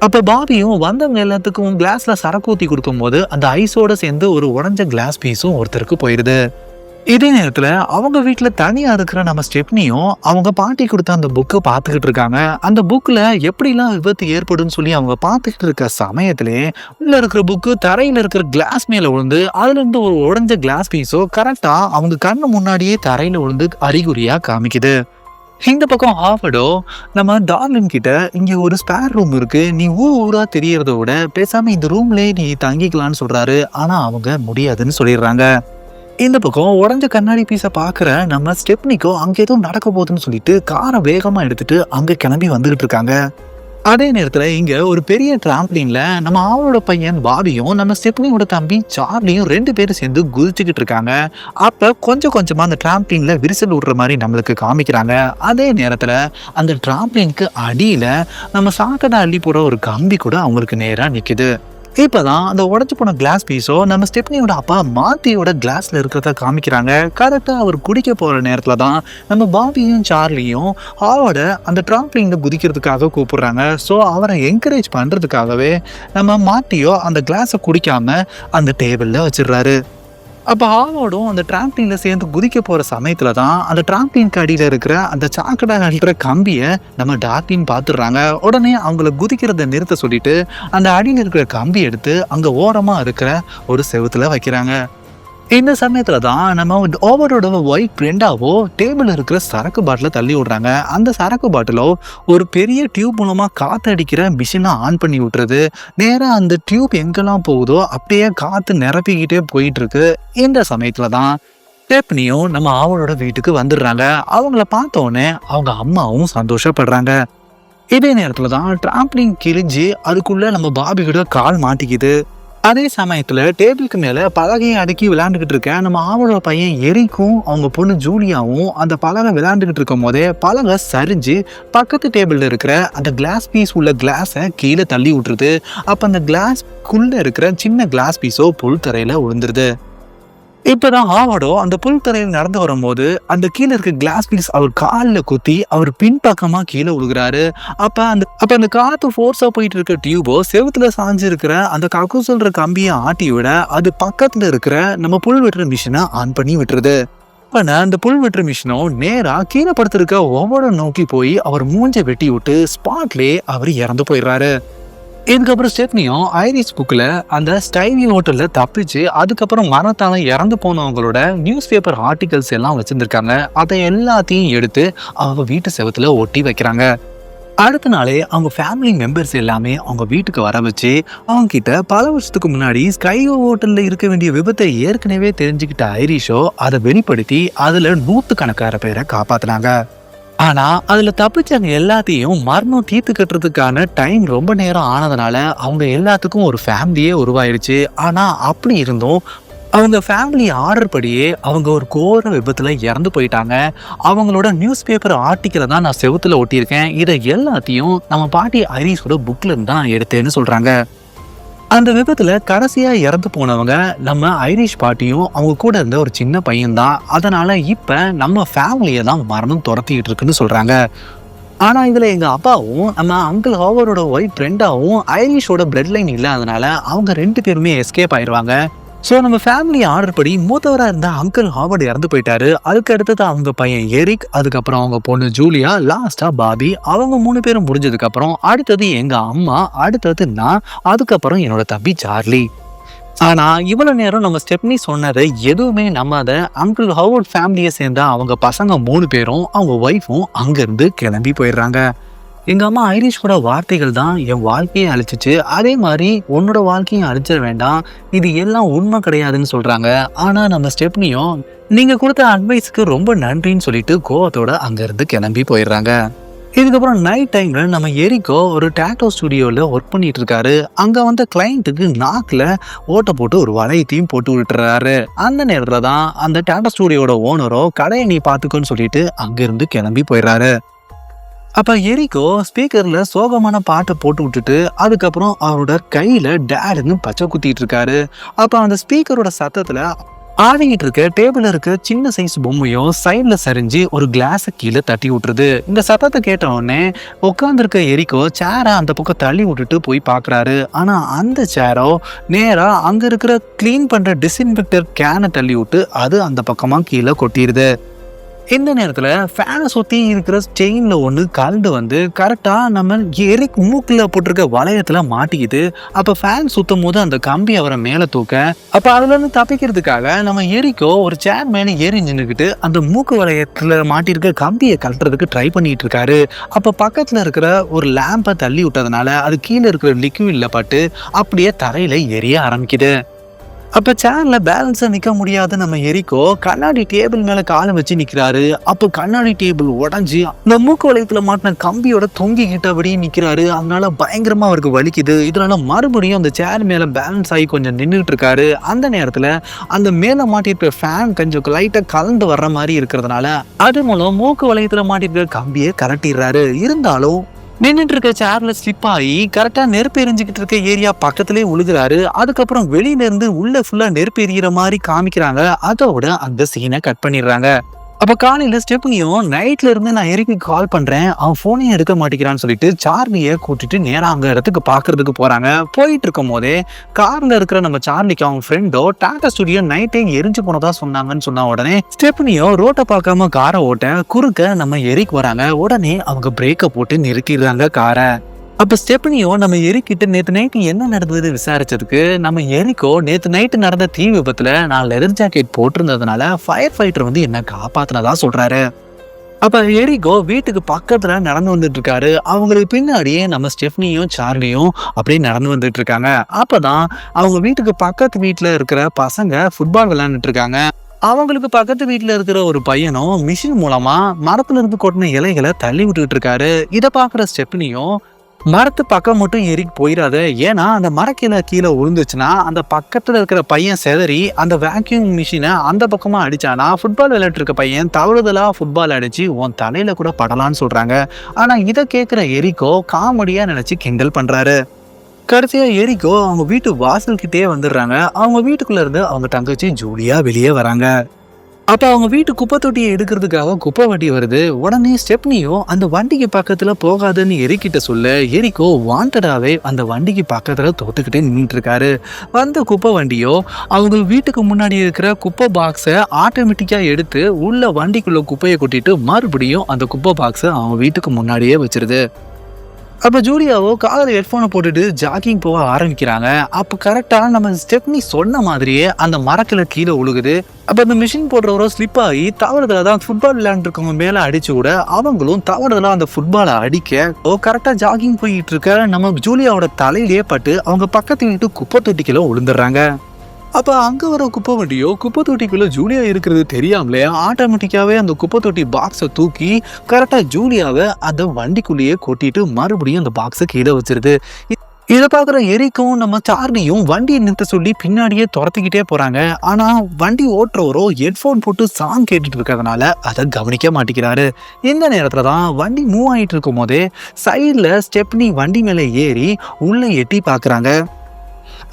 அப்போ பாபியும் வந்தவங்க எல்லாத்துக்கும் கிளாஸ்ல சரக்கு ஊற்றி கொடுக்கும் போது அந்த ஐஸோட சேர்ந்து ஒரு உடஞ்ச கிளாஸ் பீஸும் ஒருத்தருக்கு போயிடுது. இதே நேரத்தில் அவங்க வீட்டில் தனியாக இருக்கிற நம்ம ஸ்டெப்னியும் அவங்க பாட்டி கொடுத்த அந்த புக்கை பார்த்துக்கிட்டு இருக்காங்க. அந்த புக்கில் எப்படிலாம் விபத்து ஏற்படுன்னு சொல்லி அவங்க பார்த்துக்கிட்டு இருக்க சமயத்திலே உள்ள இருக்கிற புக்கு தரையில் இருக்கிற கிளாஸ் மேலே விழுந்து அதுலேருந்து ஒரு உடஞ்ச கிளாஸ் பீஸோ கரெக்டாக அவங்க கண்ணு முன்னாடியே தரையில் விழுந்து அறிகுறியாக காமிக்குது. இந்த பக்கம் ஹார்வர்டோ நம்ம டார்லின் கிட்ட இங்க ஒரு ஸ்பேர் ரூம் இருக்கு, நீ ஊரா தெரியறத விட பேசாம இந்த ரூம்லயே நீ தங்கிக்கலான்னு சொல்றாரு. ஆனா அவங்க முடியாதுன்னு சொல்லிடுறாங்க. இந்த பக்கம் உடஞ்ச கண்ணாடி பீஸை பாக்குற நம்ம ஸ்டெப்னிக்கோ அங்க ஏதோ நடக்க போகுதுன்னு சொல்லிட்டு காரை வேகமா எடுத்துட்டு அங்க கிளம்பி வந்துகிட்டு இருக்காங்க. அதே நேரத்தில் இங்கே ஒரு பெரிய டிராம்ப்ளின்ல நம்ம அவளோட பையன் பாபியும் நம்ம ஸ்டெப்னியோட தம்பி சார்லியும் 2 பேரும் சேர்ந்து குதிச்சுக்கிட்டு இருக்காங்க. அப்போ கொஞ்சம் கொஞ்சமாக அந்த டிராம்ப்ளின்ல விரிசல் விடுற மாதிரி நம்மளுக்கு காமிக்கிறாங்க. அதே நேரத்தில் அந்த டிராம்ப்ளினுக்கு அடியில் நம்ம சாக்கடை அள்ளி போட ஒரு கம்பி கூட அவங்களுக்கு நேராக நிற்குது. இப்போதான் அந்த உடச்சு போன கிளாஸ் பீஸோ நம்ம ஸ்டெப்னியோட அப்பா மாத்தியோட கிளாஸ்ல இருக்கிறத காமிக்கிறாங்க. கரெக்டாக அவர் குடிக்க போகிற நேரத்தில் தான் நம்ம பாபியும் சார்லியும் அவரோட அந்த டிராம்ப்ளின்ல குதிக்கிறதுக்காக கூப்பிடுறாங்க. ஸோ அவரை என்கரேஜ் பண்ணுறதுக்காகவே நம்ம மாட்டியோ அந்த கிளாஸை குடிக்காம அந்த டேபிளில் வச்சிடுறாரு. அப்போ ஹாவோடும் அந்த டிராம்ப்ளின்ல சேர்ந்து குதிக்க போகிற சமயத்தில் தான் அந்த டிராம்ப்ளின்க்கு அடியில் இருக்கிற அந்த சாக்கடை அழுற கம்பியை நம்ம டார்லின் பார்த்துடுறாங்க. உடனே அவங்கள குதிக்கிறத நிறுத்த சொல்லிட்டு அந்த அடியில் இருக்கிற கம்பி எடுத்து அங்கே ஓரமாக இருக்கிற ஒரு செவுத்துல வைக்கிறாங்க. இந்த சமயத்துல தான் நம்ம ஓவரோட ஒய்ஃப் பிரெண்டாவோ டேபிள் இருக்கிற சரக்கு பாட்டில தள்ளி விடுறாங்க. அந்த சரக்கு பாட்டிலோ ஒரு பெரிய டியூப் மூலமா காத்து அடிக்கிற மிஷினை ஆன் பண்ணி விட்டுறது. நேரா அந்த டியூப் எங்கெல்லாம் போகுதோ அப்படியே காத்து நிரப்பிக்கிட்டே போயிட்டு இருக்கு. இந்த சமயத்துல தான் ஸ்டெப்னியும் நம்ம அவளோட வீட்டுக்கு வந்துடுறாங்க. அவங்கள பார்த்தோன்னே அவங்க அம்மாவும் சந்தோஷப்படுறாங்க. இதே நேரத்துல தான் டிராம்ப்ளின் கிழிஞ்சு அதுக்குள்ள நம்ம பாபி கிட்ட கால் மாட்டிக்குது. அதே சமயத்துல டேபிளுக்கு மேல பலகையை அடுக்கி விளையாண்டுகிட்டு இருக்க நம்ம அவளோட பையன் எரிக்கும் அவங்க பொண்ணு ஜூலியாவும் அந்த பலகை விளையாண்டுகிட்டு இருக்கும் போதே பலகை சரிஞ்சு பக்கத்து டேபிள்ல இருக்கிற அந்த கிளாஸ் பீஸ் உள்ள கிளாஸை கீழே தள்ளி விட்டுருது. அப்ப அந்த கிளாஸ்க்குள்ள இருக்கிற சின்ன கிளாஸ் பீஸோ புல் தரையில விழுந்துருது. இப்பதான் ஹாவார்டோ அந்த புல் தரையில் நடந்து வரும்போது அந்த கீழே இருக்க கிளாஸ் பீஸ் அவர் காலில் குத்தி அவர் பின்பக்கமா கீழே விழுகிறாரு. அப்ப அந்த காத்து ஃபோர்ஸா போயிட்டு இருக்க டியூபோ செவுத்துல சாஞ்சு இருக்கிற அந்த கக்கு சொல்ற கம்பியை ஆட்டி விட அது பக்கத்துல இருக்கிற நம்ம புல் வெட்டுற மிஷினை ஆன் பண்ணி விட்டுருது. அந்த புல் வெட்டுற மிஷினும் நேரா கீழே படுத்திருக்க ஒவ்வொரு நோக்கி போய் அவர் மூஞ்சை வெட்டி விட்டு ஸ்பாட்லேயே அவர் இறந்து போயிடுறாரு. இதுக்கப்புறம் ஸ்டெப்னியும் ஐரிஷ் புக்கில் அந்த ஸ்டைவி ஹோட்டல்ல தப்பிச்சு அதுக்கப்புறம் மரணத்தால இறந்து போனவங்களோட நியூஸ் பேப்பர் ஆர்டிகல்ஸ் எல்லாம் வச்சிருந்திருக்காங்க. அதை எல்லாத்தையும் எடுத்து அவங்க வீட்டு செவத்துல ஒட்டி வைக்கிறாங்க. அடுத்த நாளே அவங்க ஃபேமிலி மெம்பர்ஸ் எல்லாமே அவங்க வீட்டுக்கு வர வச்சு அவங்க கிட்ட பல வருஷத்துக்கு முன்னாடி ஸ்கைவோ ஹோட்டல்ல இருக்க வேண்டிய விபத்தை ஏற்கனவே தெரிஞ்சுக்கிட்ட ஐரிஷோ அதை வெளிப்படுத்தி அதுல நூற்றுக்கணக்கான பேரை காப்பாத்தினாங்க. ஆனா அதுல தப்பிச்சவங்க எல்லாத்தையும் மரணம் தீர்த்து கட்டுறதுக்கான டைம் ரொம்ப நேரம் ஆனதுனால அவங்க எல்லாத்துக்கும் ஒரு ஃபேமிலியே உருவாயிருச்சு. ஆனா அப்படி இருந்தும் அவங்க ஃபேமிலி ஆர்டர் படியே அவங்க ஒரு கோர விபத்துல இறந்து போயிட்டாங்க. அவங்களோட நியூஸ் பேப்பர் ஆர்டிக்கலை தான் நான் செவுத்துல ஒட்டியிருக்கேன். இதை எல்லாத்தையும் நம்ம பாட்டி ஐரிஷோட புக்ல இருந்து தான் எடுத்தேன்னு சொல்றாங்க. அந்த விபத்துல கடைசியா இறந்து போனவங்க நம்ம ஐரிஷ் பாட்டியும் அவங்க கூட இருந்த ஒரு சின்ன பையன் தான். அதனால இப்ப நம்ம ஃபேமிலியை தான் மரணம் துரத்திட்டு இருக்குன்னு சொல்றாங்க. ஆனா இதுல எங்க அப்பாவும் நம்ம அங்கிள் ஹாவரோட ஒய்ஃப் பிரெண்டாவும் ஐரிஷோட பிளட் லைன் இல்லாதனால அவங்க 2 பேருமே எஸ்கேப் ஆயிடுவாங்க. ஸோ நம்ம ஃபேமிலி ஆர்டர் படி மூத்தவராக இருந்த அங்கிள் ஹாவர்ட் இறந்து போயிட்டாரு. அதுக்கு அடுத்தது அவங்க பையன் எரிக், அதுக்கப்புறம் அவங்க பொண்ணு ஜூலியா, லாஸ்டா பாபி. அவங்க 3 பேரும் முடிஞ்சதுக்கு அப்புறம் அடுத்தது எங்க அம்மா, அடுத்தது நான், அதுக்கப்புறம் என்னோட தம்பி சார்லி. ஆனா இவ்வளவு நேரம் நம்ம ஸ்டெப்னி சொன்னதை எதுவுமே நம்பாத அங்கிள் ஹாவர்ட் ஃபேமிலியை சேர்ந்த அவங்க பசங்க 3 பேரும் அவங்க ஒய்ஃபும் அங்கிருந்து கிளம்பி போயிடுறாங்க. எங்க அம்மா ஐரிஷோட வார்த்தைகள் தான் என் வாழ்க்கையை அழிச்சிச்சு, அதே மாதிரி உன்னோட வாழ்க்கையும் அழிச்சிட வேண்டாம், இது எல்லாம் உண்மை கிடையாதுன்னு சொல்றாங்க. ஆனா நம்ம ஸ்டெப்னியும் நீங்க கொடுத்த அட்வைஸ்க்கு ரொம்ப நன்றின்னு சொல்லிட்டு கோவத்தோட அங்கிருந்து கிளம்பி போயிடுறாங்க. இதுக்கப்புறம் நைட் டைம்ல நம்ம எரிக்கோ ஒரு டேட்டோ ஸ்டுடியோல ஒர்க் பண்ணிட்டு இருக்காரு. அங்க வந்த கிளைண்ட்டுக்கு நாக்குல ஓட்ட போட்டு ஒரு வளையத்தையும் போட்டு விட்டுறாரு. அந்த நேரத்துல தான் அந்த டேட்டோ ஸ்டுடியோட ஓனரோ கடையை நீ பாத்துக்கோன்னு சொல்லிட்டு அங்கிருந்து கிளம்பி போயிடுறாரு. அப்ப எரிக்கோ ஸ்பீக்கர்ல சோகமான பாட்டை போட்டு விட்டுட்டு அதுக்கப்புறம் அவரோட கையில டேடுன்னு பச்சை குத்திட்டு இருக்காரு. அப்ப அந்த ஸ்பீக்கரோட சத்தத்துல ஆடிக்கிட்டு இருக்க டேபிள்ல இருக்க சின்ன சைஸ் பொம்மையும் சைட்ல சரிஞ்சு ஒரு கிளாஸை கீழே தட்டி விட்டுருது. இந்த சத்தத்தை கேட்ட உடனே உட்காந்துருக்க எரிக்கோ சேரை அந்த பக்கம் தள்ளி விட்டுட்டு போய் பாக்குறாரு. ஆனா அந்த சேரோ நேரா அங்க இருக்கிற கிளீன் பண்ற டிஸ்இன்ஃபெக்டர் கேனை தள்ளி விட்டு அது அந்த பக்கமா கீழே கொட்டிடுது. இந்த நேரத்துல ஃபேனை சுத்தி இருக்கிற செயின்ல ஒண்ணு கலந்து வந்து கரெக்டா நம்ம எரிக் மூக்குல போட்டிருக்க வளையத்துல மாட்டிக்குது. அப்ப ஃபேன் சுத்தும் போது அந்த கம்பி அவரை மேல தூக்க, அப்ப அதுல இருந்து தப்பிக்கிறதுக்காக நம்ம எரிக்கோ ஒரு சேர் மேல ஏறி நின்றுக்கிட்டு அந்த மூக்கு வளையத்துல மாட்டிருக்க கம்பியை கழட்டுறதுக்கு ட்ரை பண்ணிட்டு இருக்காரு. அப்ப பக்கத்துல இருக்கிற ஒரு லேம்பை தள்ளி விட்டதுனால அது கீழே இருக்கிற லிக்விட்ல பட்டு அப்படியே தரையில எரிய ஆரம்பிக்குது. அப்ப சேர்ல பேலன்ஸா நிக்க முடியாத நம்ம எரிக்கோ கண்ணாடி டேபிள் மேல காலை வச்சு நிக்கிறாரு. அப்போ கண்ணாடி டேபிள் உடஞ்சி இந்த மூக்கு வளையத்துல மாட்டின கம்பியோட தொங்கிக்கிட்டபடி நிக்கிறாரு. அதனால பயங்கரமா அவருக்கு வலிக்குது. இதனால மறுபடியும் அந்த சேர் மேல பேலன்ஸ் ஆகி கொஞ்சம் நின்றுட்டு இருக்காரு. அந்த நேரத்துல அந்த மேல மாட்டிருக்க ஃபேன் கொஞ்சம் லைட்டா கலந்து வர்ற மாதிரி இருக்கிறதுனால அது மூலம் மூக்கு வளையத்துல மாட்டிருக்க கம்பியை கலட்டிடுறாரு. இருந்தாலும் நின்றுட்டு இருக்க சேர்ல ஸ்லிப் ஆகி கரெக்டா நெருப்பு எரிஞ்சுக்கிட்டு இருக்க ஏரியா பக்கத்திலே உழுகுறாரு. அதுக்கப்புறம் வெளியில இருந்து உள்ள ஃபுல்லா நெருப்பு எரியிற மாதிரி காமிக்கிறாங்க. அதோட அந்த சீனை கட் பண்ணிடுறாங்க. அப்ப காலையில ஸ்டெப்னியும் நைட்ல இருந்து நான் எரிக்கு கால் பண்றேன், அவன் போனையும் எடுக்க மாட்டேங்கிறான்னு சொல்லிட்டு சார்லியை கூட்டிட்டு நேரா அங்க இடத்துக்கு பாக்குறதுக்கு போறாங்க. போயிட்டு இருக்கும் போதே கார்ல இருக்கிற நம்ம சார்லிக்கு அவங்க ஃப்ரெண்டோ டாடா ஸ்டுடியோ நைட்டே எரிஞ்சு போனதா சொன்னாங்கன்னு சொன்ன உடனே ஸ்டெப்னியோ ரோட்டை பார்க்காம காரை ஓட்ட குறுக்க நம்ம எரிக் வராங்க. உடனே அவங்க பிரேக்கை போட்டு நிறுத்திடுறாங்க காரை. அப்ப ஸ்டெப்னியோ நம்ம எரிக்கிட்ட நேத்து நைட்டு என்ன நடந்தது விசாரிச்சதுக்கு, நம்ம எரிக்கோ நேத்து நைட்டு நடந்த தீ விபத்துல நான் லெதர் ஜாக்கெட் போட்டிருந்ததுனால ஃபயர் ஃபைட்டர் வந்து என்ன காப்பாத்தினதா சொல்றாரு. அப்ப எரிகோ வீட்டுக்கு பக்கத்துல நடந்து வந்துட்டு இருக்காரு. அவங்களுக்கு பின்னாடியே நம்ம ஸ்டெஃப்னியும் சார்லியும் அப்படியே நடந்து வந்துட்டு இருக்காங்க. அப்பதான் அவங்க வீட்டுக்கு பக்கத்து வீட்டுல இருக்கிற பசங்க ஃபுட்பால் விளையாண்டுட்டு இருக்காங்க. அவங்களுக்கு பக்கத்து வீட்டுல இருக்கிற ஒரு பையனும் மிஷின் மூலமா மரத்துல இருந்து கொட்டின இலைகளை தள்ளி விட்டுட்டு இருக்காரு. இதை பாக்குற ஸ்டெப்னியும் மரத்து பக்கம் மட்டும் ஏறி போயிடாத, ஏன்னா அந்த மரக்கில கீழே விழுந்துச்சுன்னா அந்த பக்கத்துல இருக்கிற பையன் செதறி அந்த வேக்யூம் மிஷினை அந்த பக்கமா அடிச்சானா ஃபுட்பால் விளையாட்டு இருக்க பையன் தவறுதலா ஃபுட்பால் அடிச்சு உன் தலையில கூட படலான்னு சொல்றாங்க. ஆனா இதை கேட்கிற எரிக்கோ காமெடியா நினைச்சு கிண்டல் பண்றாரு. கடைசியா எரிக்கோ அவங்க வீட்டு வாசல் கிட்டே வந்துடுறாங்க. அவங்க வீட்டுக்குள்ள இருந்து அவங்க தங்கச்சி ஜூலியா வெளியே வராங்க. அப்ப அவங்க வீட்டு குப்பை தொட்டியை எடுக்கிறதுக்காக குப்பை வண்டி வருது. உடனே ஸ்டெப்னியும் அந்த வண்டிக்கு பக்கத்துல போகாதுன்னு எரிக்கிட்ட சொல்ல எரிக்கோ வாண்டடாவே அந்த வண்டிக்கு பக்கத்துல தோத்துக்கிட்டே நின்றுட்டு இருக்காரு. வந்த குப்பை வண்டியோ அவங்க வீட்டுக்கு முன்னாடி இருக்கிற குப்பை பாக்ஸை ஆட்டோமேட்டிக்கா எடுத்து உள்ள வண்டிக்குள்ள குப்பையை கொட்டிட்டு மறுபடியும் அந்த குப்பை பாக்ஸை அவங்க வீட்டுக்கு முன்னாடியே வச்சிருது. அப்போ ஜூலியாவோ காலர் ஹெட்ஃபோனை போட்டுட்டு ஜாக்கிங் போக ஆரம்பிக்கிறாங்க. அப்போ கரெக்டாக நம்ம ஸ்டெப்னி சொன்ன மாதிரியே அந்த மரக்கில கீழே உழுகுது. அப்போ அந்த மிஷின் போடுறவரோ ஸ்லிப் ஆகி தவறுதலாக தான் ஃபுட்பால் விளையாண்டுருக்கவங்க மேலே அடிச்சு விட அவங்களும் தவறுதலாக அந்த ஃபுட்பாலை அடிக்க கரெக்டாக ஜாக்கிங் போயிட்டு இருக்க நம்ம ஜூலியாவோட தலையிலேயே பட்டு அவங்க பக்கத்து வீட்டு குப்பை தொட்டிக்குள்ள விழுந்துடுறாங்க. அப்போ அங்கே வர குப்பை வண்டியோ குப்பை தொட்டிக்குள்ள ஜூலியா இருக்கிறது தெரியாமலே ஆட்டோமேட்டிக்காவே அந்த குப்பை தொட்டி பாக்ஸை தூக்கி கரெக்டாக ஜூலியாவை அந்த வண்டிக்குள்ளேயே கொட்டிட்டு மறுபடியும் அந்த பாக்ஸை கீழே வச்சிருது. இதை பார்க்குற எரிக்கும் நம்ம சார்லியும் வண்டியை நிறுத்த சொல்லி பின்னாடியே துரத்திக்கிட்டே போறாங்க. ஆனா வண்டி ஓட்டுறவரோ ஹெட்ஃபோன் போட்டு சாங் கேட்டுட்டு இருக்கிறதுனால அதை கவனிக்க மாட்டேங்கிறாரு. இந்த நேரத்துல தான் வண்டி மூவ் ஆகிட்டு இருக்கும் போதே சைடில் ஸ்டெப்னி வண்டி மேலே ஏறி உள்ள எட்டி பார்க்குறாங்க.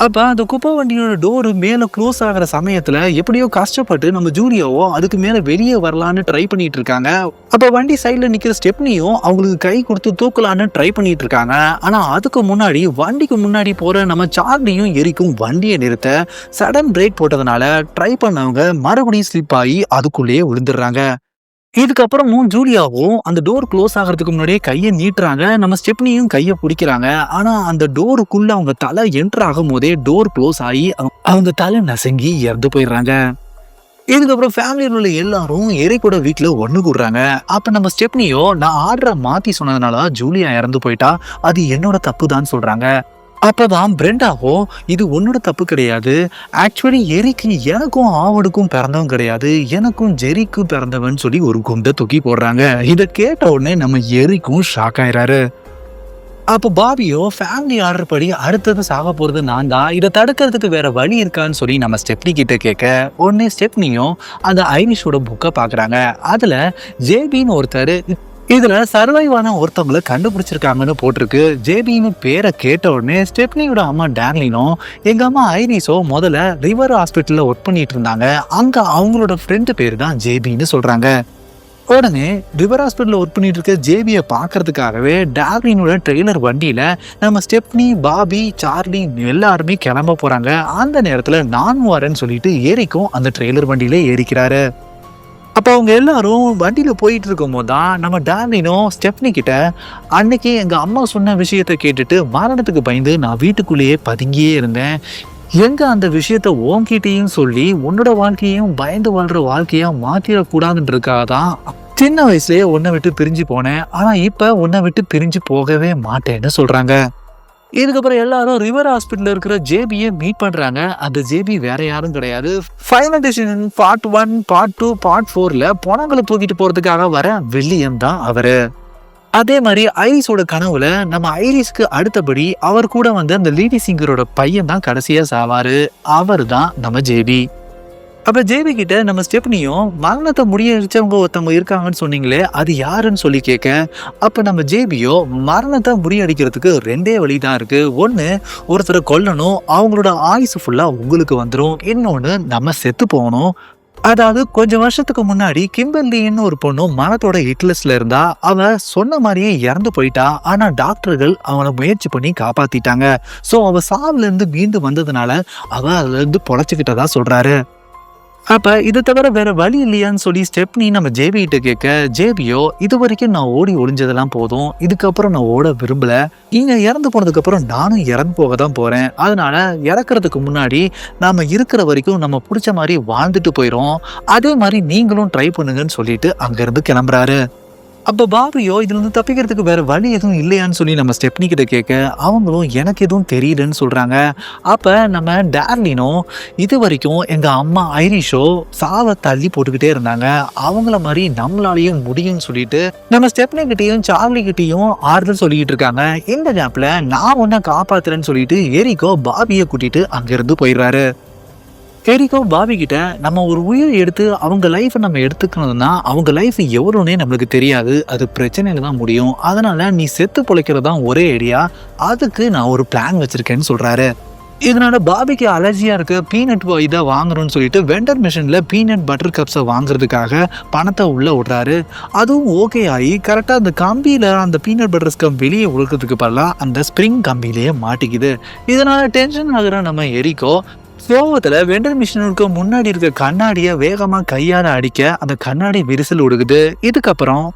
அப்போ அந்த குப்பை வண்டியோட டோரு மேலே க்ளோஸ் ஆகிற சமயத்தில் எப்படியோ கஷ்டப்பட்டு நம்ம ஜூலியாவோ அதுக்கு மேலே வெளியே வரலான்னு ட்ரை பண்ணிட்டு இருக்காங்க. அப்போ வண்டி சைடில் நிற்கிற ஸ்டெப்னியும் அவங்களுக்கு கை கொடுத்து தூக்கலான்னு ட்ரை பண்ணிட்டு இருக்காங்க. ஆனால் அதுக்கு முன்னாடி வண்டிக்கு முன்னாடி போகிற நம்ம சார்லியும் எரிக்கும் வண்டியை நிறுத்த சடன் பிரேக் போட்டதுனால ட்ரை பண்ணவங்க மறுபடியும் ஸ்லிப் ஆகி அதுக்குள்ளேயே விழுந்துடுறாங்க. இதுக்கப்புறமும் ஜூலியாவும் அந்த டோர் க்ளோஸ் ஆகிறதுக்கு முன்னாடியே கையை நீட்டுறாங்க. நம்ம ஸ்டெப்னியும் கையை பிடிக்கிறாங்க. ஆனா அந்த டோருக்குள்ள அவங்க தலை என்டர் ஆகும் போதே டோர் க்ளோஸ் ஆகி அவங்க தலை நசுங்கி இறந்து போயிடுறாங்க. இதுக்கப்புறம் ஃபேமிலியில் உள்ள எல்லாரும் எரிக்கூட வீட்டுல ஒண்ணு கூடுறாங்க. அப்ப நம்ம ஸ்டெப்னியோ நான் ஆர்டரை மாத்தி சொன்னதுனால ஜூலியா இறந்து போயிட்டா, அது என்னோட தப்பு தான் சொல்றாங்க. அப்பதான் பிரெண்டாவோ இது உன்னோட தப்பு கிடையாது, ஆக்சுவலி எரிக்கு எனக்கும் ஆவடுக்கும் பிறந்தவன் கிடையாது, எனக்கும் ஜெரிக்கும் பிறந்தவன் சொல்லி ஒரு குண்டை தூக்கி போடுறாங்க. இதை கேட்ட உடனே நம்ம எரிக்கும் ஷாக் ஆயிறாரு. அப்போ பாபியோ ஃபேமிலி ஆர்டர் படி அடுத்தது சாக போறது நான் தான், இதை தடுக்கிறதுக்கு வேற வழி இருக்கான்னு சொல்லி நம்ம ஸ்டெப்னி கிட்ட கேட்க உடனே ஸ்டெப்னியும் அந்த ஐரிஷோட புக்கை பாக்குறாங்க. அதுல ஜேபின்னு ஒருத்தர் இதுல சர்வைவான ஒருத்தவங்களை கண்டுபிடிச்சிருக்காங்கன்னு போட்டிருக்கு. ஜேபின்னு பேரை கேட்ட உடனே ஸ்டெப்னியோட அம்மா டேர்லினும் எங்க அம்மா ஐரிஸோ முதல்ல ரிவர் ஹாஸ்பிட்டல்ல ஒர்க் பண்ணிட்டு இருந்தாங்க, அங்க அவங்களோட ஃப்ரெண்டு பேரு தான் ஜேபின்னு சொல்றாங்க. உடனே ரிவர் ஹாஸ்பிட்டல் ஒர்க் பண்ணிட்டு இருக்க ஜேபியை பார்க்கறதுக்காகவே டார்லினோட ட்ரெய்லர் வண்டியில நம்ம ஸ்டெப்னி, பாபி, சார்லி எல்லாருமே கிளம்ப போறாங்க. அந்த நேரத்துல நான் வரேன்னு சொல்லிட்டு ஏரிக்கும் அந்த ட்ரெய்லர் வண்டியில ஏறிக்கிறாரு. அப்போ அவங்க எல்லாரும் வண்டியில போயிட்டு இருக்கும் போது தான் நம்ம டார்லினும் ஸ்டெப்னி கிட்ட அன்னைக்கு எங்க அம்மா சொன்ன விஷயத்த கேட்டுட்டு மரணத்துக்கு பயந்து நான் வீட்டுக்குள்ளேயே பதுங்கியே இருந்தேன், எங்க அந்த விஷயத்த உன்கிட்டையும் சொல்லி உன்னோட வாழ்க்கையும் பயந்து வாழ்ற வாழ்க்கையா மாத்திரக்கூடாதுன்றதுக்காக தான் சின்ன வயசுலயே உன்னை விட்டு பிரிஞ்சு போனேன், ஆனா இப்ப உன்னை விட்டு பிரிஞ்சு போகவே மாட்டேன்னு சொல்றாங்க. இதுக்கப்புறம் எல்லாரும் ரிவர் ஹாஸ்பிட்டல் இருக்கிற ஜேபியை மீட் பண்றாங்க. அந்த ஜேபி வேற யாரும் கிடையாது, final destination part 1, part 2, part 4ல பணங்களை தூக்கிட்டு போறதுக்காக வர வில்லியம் தான் அவரு. அதே மாதிரி ஐரிஸோட கனவுல நம்ம ஐரிஸ்க்கு அடுத்தபடி அவர் கூட வந்து அந்த லேடி சிங்கரோட பையன் தான் கடைசியா சாவாரு, அவர் தான் நம்ம ஜேபி. அப்ப ஜேபி கிட்ட நம்ம ஸ்டெப்னியும் மரணத்தை முறியடிச்சவங்க ஒருத்தவங்க இருக்காங்கன்னு சொன்னீங்களே அது யாருன்னு சொல்லி கேட்க, அப்ப நம்ம ஜேபியோ மரணத்தை முறியடிக்கிறதுக்கு 2 வழி தான் இருக்கு, ஒன்னு ஒருத்தரை கொல்லணும், அவங்களோட ஆயுசு ஃபுல்லா உங்களுக்கு வந்துடும், இன்னொன்னு நம்ம செத்து போகணும். அதாவது கொஞ்சம் வருஷத்துக்கு முன்னாடி கிம்பர்லின்னு ஒரு பொண்ணு மனத்தோட ஹிட்லிஸ்ட்ல இருந்தா, அவ சொன்ன மாதிரியே இறந்து போயிட்டா, ஆனா டாக்டர்கள் அவனை முயற்சி பண்ணி காப்பாத்திட்டாங்க. சோ அவ சாவுல இருந்து மீண்டு வந்ததுனால அவ அதுல இருந்து பொழைச்சுக்கிட்டதா சொல்றாரு. அப்ப இதை தவிர வேற வழி இல்லையான்னு சொல்லி ஸ்டெப்னி நம்ம ஜேபி கிட்ட கேட்க, ஜேபியோ இது வரைக்கும் நான் ஓடி ஒளிஞ்சதெல்லாம் போதும், இதுக்கப்புறம் நான் ஓட விரும்பல, நீங்க இறந்து போனதுக்கு அப்புறம் நானும் இறந்து போக தான் போறேன், அதனால இறக்குறதுக்கு முன்னாடி நாம இருக்கிற வரைக்கும் நம்ம பிடிச்ச மாதிரி வாழ்ந்துட்டு போயிடும், அதே மாதிரி நீங்களும் ட்ரை பண்ணுங்கன்னு சொல்லிட்டு அங்கிருந்து கிளம்புறாரு. அப்போ பாபியோ இதுல இருந்து தப்பிக்கிறதுக்கு வேற வழி எதுவும் இல்லையான்னு சொல்லி நம்ம ஸ்டெப்னி கிட்ட கேட்க, அவங்களும் எனக்கு எதுவும் தெரியலன்னு சொல்றாங்க. அப்ப நம்ம டார்லினோ இது வரைக்கும் எங்க அம்மா ஐரிஷோ சாவை தள்ளி போட்டுக்கிட்டே இருந்தாங்க, அவங்கள மாதிரி நம்மளாலையும் முடியும்னு சொல்லிட்டு நம்ம ஸ்டெப்னி கிட்டையும் சார்லி கிட்டையும் ஆறுதல் சொல்லிக்கிட்டு இருக்காங்க. இந்த கேப்ல நான் உன்னை காப்பாத்துறேன்னு சொல்லிட்டு எரிக்கோ பாபியை கூட்டிட்டு அங்கிருந்து போயிடுறாரு. எரிக்கோ பாபி கிட்ட நம்ம ஒரு உயிரை எடுத்து அவங்க லைஃப்பை நம்ம எடுத்துக்கணும்னா அவங்க லைஃப் எவ்வளோனே நம்மளுக்கு தெரியாது, அது பிரச்சனையில தான் முடியும், அதனால நீ செத்து பொழைக்கிறது தான் ஒரே ஐடியா, அதுக்கு நான் ஒரு பிளான் வச்சிருக்கேன்னு சொல்றாரு. இதனால பாபிக்கு அலர்ஜியா இருக்க பீனட் இதை வாங்குறோம்னு சொல்லிட்டு வெண்டர் மிஷின்ல பீனட் பட்டர் கப்ஸை வாங்குறதுக்காக பணத்தை உள்ள விடுறாரு. அதுவும் ஓகே ஆகி கரெக்டாக அந்த கம்பியில அந்த பீனட் பட்டர் கப் வெளியே உழுக்கிறதுக்கு பதிலாக அந்த ஸ்ப்ரிங் கம்பியிலேயே மாட்டிக்குது. இதனால டென்ஷன் ஆகுற நம்ம எரிக்கோ கோவத்துல வெண்டர் மிஷினுக்கு முன்னாடி இருக்க கண்ணாடியை வேகமா கையால அடிக்க அந்த கண்ணாடி விரிசல் விடுகுது. இதுக்கப்புறம்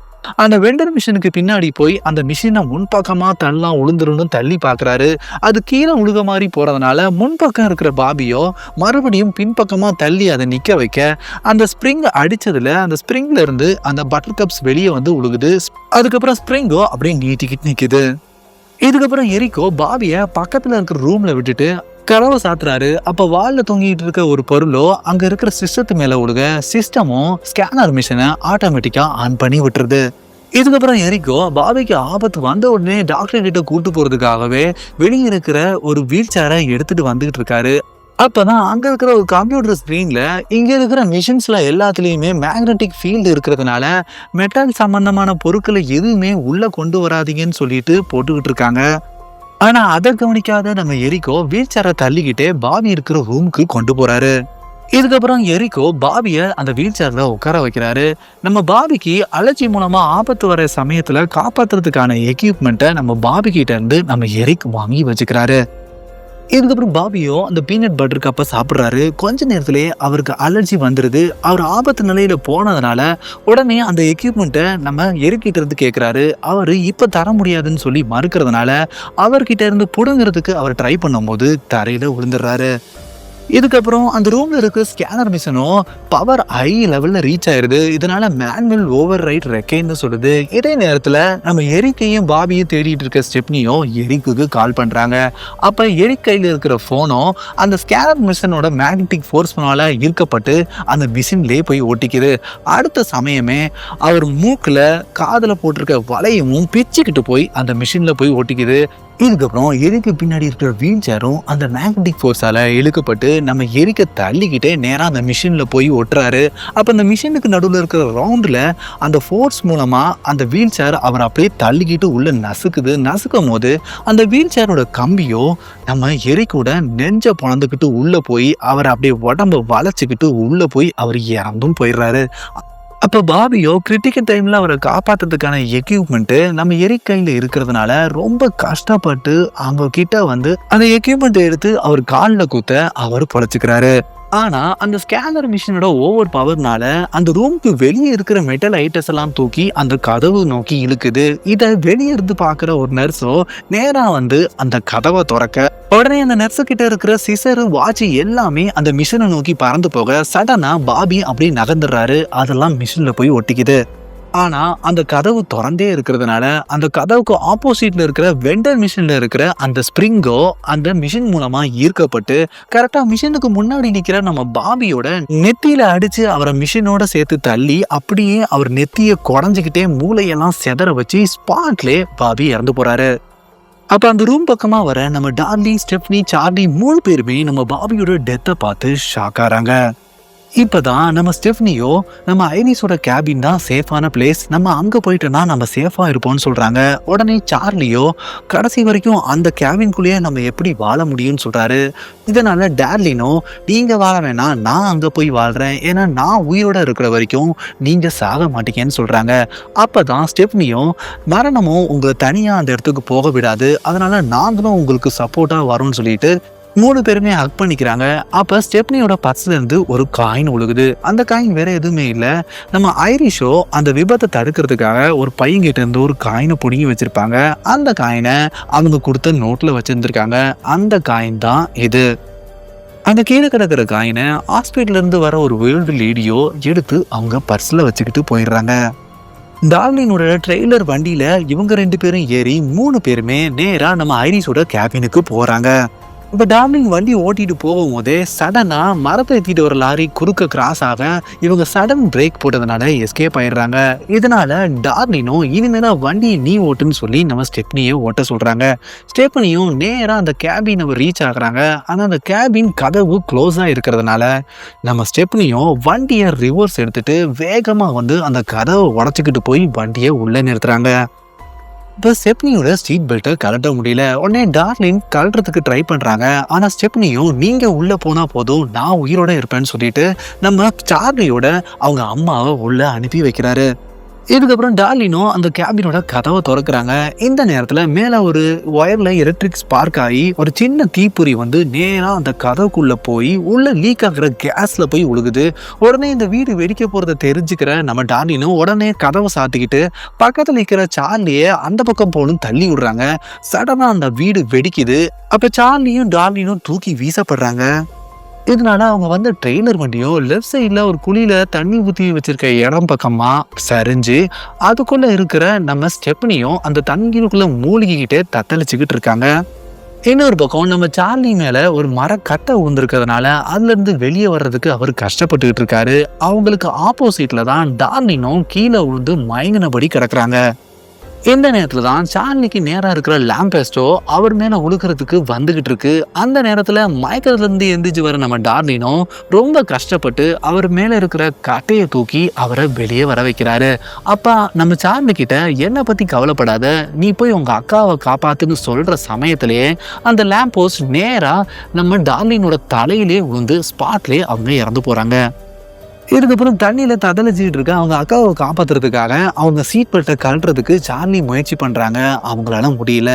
அந்த வெண்டர் மிஷினுக்கு பின்னாடி போய் அந்த மிஷினை முன்பக்கமா தள்ளலாம் உளுந்துருன்னு தள்ளி பாக்குறாரு. அது கீழே உழுக மாதிரி போறதுனால முன்பக்கம் இருக்கிற பாபியோ மறுபடியும் பின்பக்கமா தள்ளி அதை நிக்க வைக்க அந்த ஸ்ப்ரிங் அடிச்சதுல அந்த ஸ்ப்ரிங்ல இருந்து அந்த பட்டர் கப்ஸ் வெளியே வந்து உழுகுது. அதுக்கப்புறம் ஸ்ப்ரிங்கோ அப்படியே நீட்டிக்கிட்டு நிக்குது. இதுக்கப்புறம் எரிக்கோ பாபிய பக்கத்துல இருக்கிற ரூம்ல விட்டுட்டு கதவை சாத்துறாரு. அப்ப வால்ல தொங்கிட்டு இருக்க ஒரு பொருளோ அங்க இருக்கிற சிஸ்டத்து மேல விழுக சிஸ்டமும் ஸ்கேனர் மிஷினை ஆட்டோமேட்டிக்கா ஆன் பண்ணி விட்டுருது. இதுக்கப்புறம் எரிக்கோ பாபிக்கு ஆபத்து வந்த உடனே டாக்டர் கிட்ட கூட்டு போறதுக்காகவே வெளியே இருக்கிற ஒரு வீல் சேரை எடுத்துட்டு வந்துகிட்டு இருக்காரு. அப்பதான் அங்க இருக்கிற ஒரு கம்ப்யூட்டர் ஸ்கிரீன்ல இங்க இருக்கிற மிஷின்ஸ்ல எல்லாத்துலயுமே மேக்னெட்டிக் ஃபீல்டு இருக்கிறதுனால மெட்டல் சம்பந்தமான பொருட்களை எதுவுமே உள்ள கொண்டு வராதீங்கன்னு சொல்லிட்டு போட்டுக்கிட்டு இருக்காங்க. ஆனா அதை கவனிக்காத நம்ம எரிக்கோ வீல் சேரை தள்ளிக்கிட்டே பாபி இருக்கிற ரூமுக்கு கொண்டு போறாரு. இதுக்கப்புறம் எரிக்கோ பாபிய அந்த வீல் சேர்ல உட்கார வைக்கிறாரு. நம்ம பாபிக்கு அலர்ஜி மூலமா ஆபத்து வர சமயத்துல காப்பாத்துறதுக்கான எக்யூப்மெண்ட்டை நம்ம பாபி கிட்ட இருந்து நம்ம எரிக் வாங்கி வச்சுக்கிறாரு. இதுக்கப்புறம் பாபியோ அந்த பீனட் பட்டர் கப்பை சாப்பிட்றாரு. கொஞ்ச நேரத்திலேயே அவருக்கு அலர்ஜி வந்துடுது. அவர் ஆபத்து நிலையில போனதுனால உடனே அந்த எக்யூப்மெண்ட்டை நம்ம எரிக்கிட்ட இருந்து கேட்குறாரு. அவர் இப்போ தர முடியாதுன்னு சொல்லி மறுக்கிறதுனால அவர்கிட்ட இருந்து புடுங்கிறதுக்கு அவர் ட்ரை பண்ணும்போது தரையில விழுந்துடுறாரு. இதுக்கப்புறம் அந்த ரூம்ல இருக்க ஸ்கேனர் மிஷினும் பவர் ஹை லெவல்ல ரீச் ஆயிருது. இதனால மேனுவல் ஓவர் ரைட் ரெக்கைன்னு சொல்லுது. இதே நேரத்துல நம்ம எரிக்கையும் பாபியும் தேடிட்டு இருக்க ஸ்டெப்னியும் எரிக்குக்கு கால் பண்றாங்க. அப்ப எரிக் கையில இருக்கிற போனோ அந்த ஸ்கேனர் மிஷினோட மேக்னெட்டிக் ஃபோர்ஸ்னால ஈர்க்கப்பட்டு அந்த மிஷின்லயே போய் ஒட்டிக்குது. அடுத்த சமயமே அவர் மூக்குல காதுல போட்டிருக்க வளையமும் பிச்சுக்கிட்டு போய் அந்த மிஷின்ல போய் ஒட்டிக்குது. இதுக்கப்புறம் எரிக்கு பின்னாடி இருக்கிற வீல் சேரும் அந்த மேக்னெட்டிக் ஃபோர்ஸால இழுக்கப்பட்டு நம்ம எரிக்க தள்ளிக்கிட்டே நேராக அந்த மிஷின்ல போய் ஒட்டுறாரு. அப்போ அந்த மிஷினுக்கு நடுவில் இருக்கிற ரவுண்டில் அந்த ஃபோர்ஸ் மூலமா அந்த வீல் சேர் அவர் அப்படியே தள்ளிக்கிட்டு உள்ள நசுக்குது. நசுக்கும் போது அந்த வீல் சேரோட கம்பியோ நம்ம எரிக்கூட நெஞ்ச பொழந்துக்கிட்டு உள்ள போய் அவர் அப்படியே உடம்ப வளைச்சிக்கிட்டு உள்ள போய் அவர் இறந்தும் போயிடுறாரு. அப்போ பாபியோ கிரிட்டிக்கல் டைம்ல அவரை காப்பாத்துறதுக்கான எக்யூப்மெண்ட் நம்ம எரிக் கையில இருக்கிறதுனால ரொம்ப கஷ்டப்பட்டு அவங்க கிட்ட வந்து அந்த எக்யூப்மெண்ட் எடுத்து அவர் காலில் குத்த அவர் பொழைச்சுக்கிறாரு. ஆனா அந்த ஸ்கேனர் மிஷினோட ஓவர் பவர்னால அந்த ரூமுக்கு வெளியே இருக்கிற மெட்டல் ஐட்டம்ஸ் எல்லாம் தூக்கி அந்த கதவு நோக்கி இழுக்குது. இதை வெளியே இருந்து பாக்குற ஒரு நர்ஸோ நேரா வந்து அந்த கதவை திறக்க உடனே அந்த நர்ஸு கிட்ட இருக்கிற சிசரு வாட்ச் எல்லாமே அந்த மிஷினை நோக்கி பறந்து போக சடனா பாபி அப்படியே நகர்ந்துடுறாரு. அதெல்லாம் மிஷின்ல போய் ஒட்டிக்குது. ஆனா அந்த கதவு திறந்தே இருக்கிறதுனால அந்த கதவுக்கு ஆப்போசிட்ல இருக்கிற வெண்டர் மிஷின்ல இருக்கிற அந்த ஸ்ப்ரிங்கோ அந்த மிஷின் மூலமா ஈர்க்கப்பட்டு கரெக்டா மிஷினுக்கு முன்னாடி நிக்கிற நம்ம பாபியோட நெத்தியில அடிச்சு அவரை மிஷினோட சேர்த்து தள்ளி அப்படியே அவர் நெத்திய குறைஞ்சுக்கிட்டே மூளையெல்லாம் செதற வச்சு ஸ்பாட்லே பாபி இறந்து போறாரு. அப்ப அந்த ரூம் பக்கமா வர நம்ம டார்லி, ஸ்டெப்னி, சார்லி 3 பேருமே நம்ம பாபியோட டெத்தை பார்த்து ஷாக் ஆறாங்க. இப்பதான் நம்ம ஸ்டெஃப்னியோ நம்ம ஐரிஸோட கேபின் தான் சேஃபான பிளேஸ், நம்ம அங்க போயிட்டோம்னா நம்ம சேஃபா இருப்போம்னு சொல்றாங்க. உடனே சார்லியோ கடைசி வரைக்கும் அந்த கேபின்குள்ளேயே நம்ம எப்படி வாழ முடியும்னு சொல்றாரு. இதனால டார்லினோ நீங்க வாழ வேணாம், நான் அங்க போய் வாழ்றேன், ஏன்னா நான் உயிரோட இருக்கிற வரைக்கும் நீங்க சாக மாட்டீங்கன்னு சொல்றாங்க. அப்பதான் ஸ்டெஃப்னியோ மரணமும் உங்களை தனியா அந்த இடத்துக்கு போக விடாது, அதனால நாங்களும் உங்களுக்கு சப்போர்ட்டா வரோம்னு சொல்லிட்டு 3 பேருமே ஹக் பண்ணிக்கிறாங்க. அப்ப ஸ்டெப்னியோட பர்ஸ்ல இருந்து ஒரு காயின் விழுகுது. அந்த காயின் வேற எதுவுமே இல்ல, நம்ம ஐரிஷோ அந்த விபத்தை தடுக்கிறதுக்காக ஒரு பையன்கிட்ட இருந்து ஒரு காயினை புடுங்கி வச்சிருப்பாங்க. அந்த காயினை அவங்க கொடுத்த நோட்ல வச்சிருந்திருக்காங்க. அந்த காயின் தான் இது. அந்த கீழே கிடக்கிற காயினை ஹாஸ்பிட்டல்ல இருந்து வர ஒரு வேர்ல்டு லேடியோ எடுத்து அவங்க பர்ஸ்ல வச்சுக்கிட்டு போயிடுறாங்க. டார்லினோட ட்ரெய்லர் வண்டியில இவங்க 2 பேரும் ஏறி 3 பேருமே நேரா நம்ம ஐரிஸோட கேபினுக்கு போறாங்க. இப்ப டார்லின் வண்டி ஓட்டிட்டு போகும்போதே சடனா மரத்தை ஏத்திட்டு ஒரு லாரி குறுக்க கிராஸ் ஆக இவங்க சடன் பிரேக் போட்டதுனால எஸ்கேப் ஆயிடுறாங்க. இதனால டார்லினும் இனிமேல வண்டி நீ ஓட்டுன்னு சொல்லி நம்ம ஸ்டெப்னியை ஓட்ட சொல்றாங்க. ஸ்டெப்னியும் நேரா அந்த கேபின் ரீச் ஆகுறாங்க. ஆனா அந்த கேபின் கதவு க்ளோஸா இருக்கிறதுனால நம்ம ஸ்டெப்னியும் வண்டியை ரிவர்ஸ் எடுத்துட்டு வேகமா அந்த கதவை உடச்சிக்கிட்டு போய் வண்டியை உள்ள நிறுத்துறாங்க. இப்போ ஸ்டெப்னியோட சீட் பெல்ட்டை கழட்ட முடியல. உடனே டார்லின் கழட்டுறதுக்கு ட்ரை பண்ணுறாங்க. ஆனால் ஸ்டெப்னியும் நீங்கள் உள்ளே போனால் போதும், நான் உயிரோட இருப்பேன்னு சொல்லிட்டு நம்ம சார்லியோட அவங்க அம்மாவை உள்ளே அனுப்பி வைக்கிறாரு. இதுக்கப்புறம் டார்லினும் அந்த கேபினோட கதவை திறக்கிறாங்க. இந்த நேரத்தில் மேலே ஒரு ஒயரில் எலக்ட்ரிக் ஸ்பார்க் ஆகி ஒரு சின்ன தீப்பொறி நேராக அந்த கதவுக்குள்ளே போய் உள்ள லீக் ஆகிற கேஸில் போய் உழுகுது. உடனே இந்த வீடு வெடிக்க போகிறத தெரிஞ்சுக்கிற நம்ம டார்லினும் உடனே கதவை சாத்திக்கிட்டு பக்கத்தில் இருக்கிற சார்லியை அந்த பக்கம் போகணும் தள்ளி விடுறாங்க. சடனாக அந்த வீடு வெடிக்குது. அப்போ சார்லியும் டார்லினும் தூக்கி வீசப்படுறாங்க. இதனால அவங்க ட்ரெய்லர் வண்டியும் லெஃப்ட் சைடில் ஒரு குழியில தண்ணி ஊற்றி வச்சிருக்க இடம் பக்கமா சரிஞ்சு அதுக்குள்ள இருக்கிற நம்ம ஸ்டெப்னியும் அந்த தண்ணீருக்குள்ள மூழ்கிக்கிட்டே தத்தளிச்சுக்கிட்டு இருக்காங்க. இன்னொரு பக்கம் நம்ம சார்லி மேல ஒரு மரக்கட்டை விழுந்திருக்கிறதுனால அதுல இருந்து வெளியே வர்றதுக்கு அவர் கஷ்டப்பட்டுக்கிட்டு இருக்காரு. அவங்களுக்கு ஆப்போசிட்ல தான் டார்லினும் கீழே விழுந்து மயங்கினபடி கிடக்குறாங்க. இந்த நேரத்துல தான் சார்லிக்கு நேரா இருக்கிற லாம்பெஸ்டோ அவர் மேல உழுக்கிறதுக்கு வந்துகிட்டு இருக்கு. அந்த நேரத்துல மயக்கத்துல இருந்து எந்திரிச்சு வர நம்ம டார்லினும் ரொம்ப கஷ்டப்பட்டு அவர் மேல இருக்கிற கட்டையை தூக்கி அவரை வெளியே வர வைக்கிறாரு. அப்பா நம்ம சார்லி கிட்ட என்னை பத்தி கவலைப்படாத, நீ போய் உங்க அக்காவை காப்பாத்துன்னு சொல்ற சமயத்திலேயே அந்த லேம்போஸ்ட் நேரா நம்ம டார்லினோட தலையிலே விழுந்து ஸ்பாட்லேயே அவங்க இறந்து போறாங்க. இதுக்கப்புறம் தண்ணியில ததளிச்சுட்டு இருக்க அவங்க அக்காவை காப்பாத்துறதுக்காக அவங்க சீட் பெல்ட்டை கழட்டுறதுக்கு சார்லி முயற்சி பண்றாங்க. அவங்களால முடியல.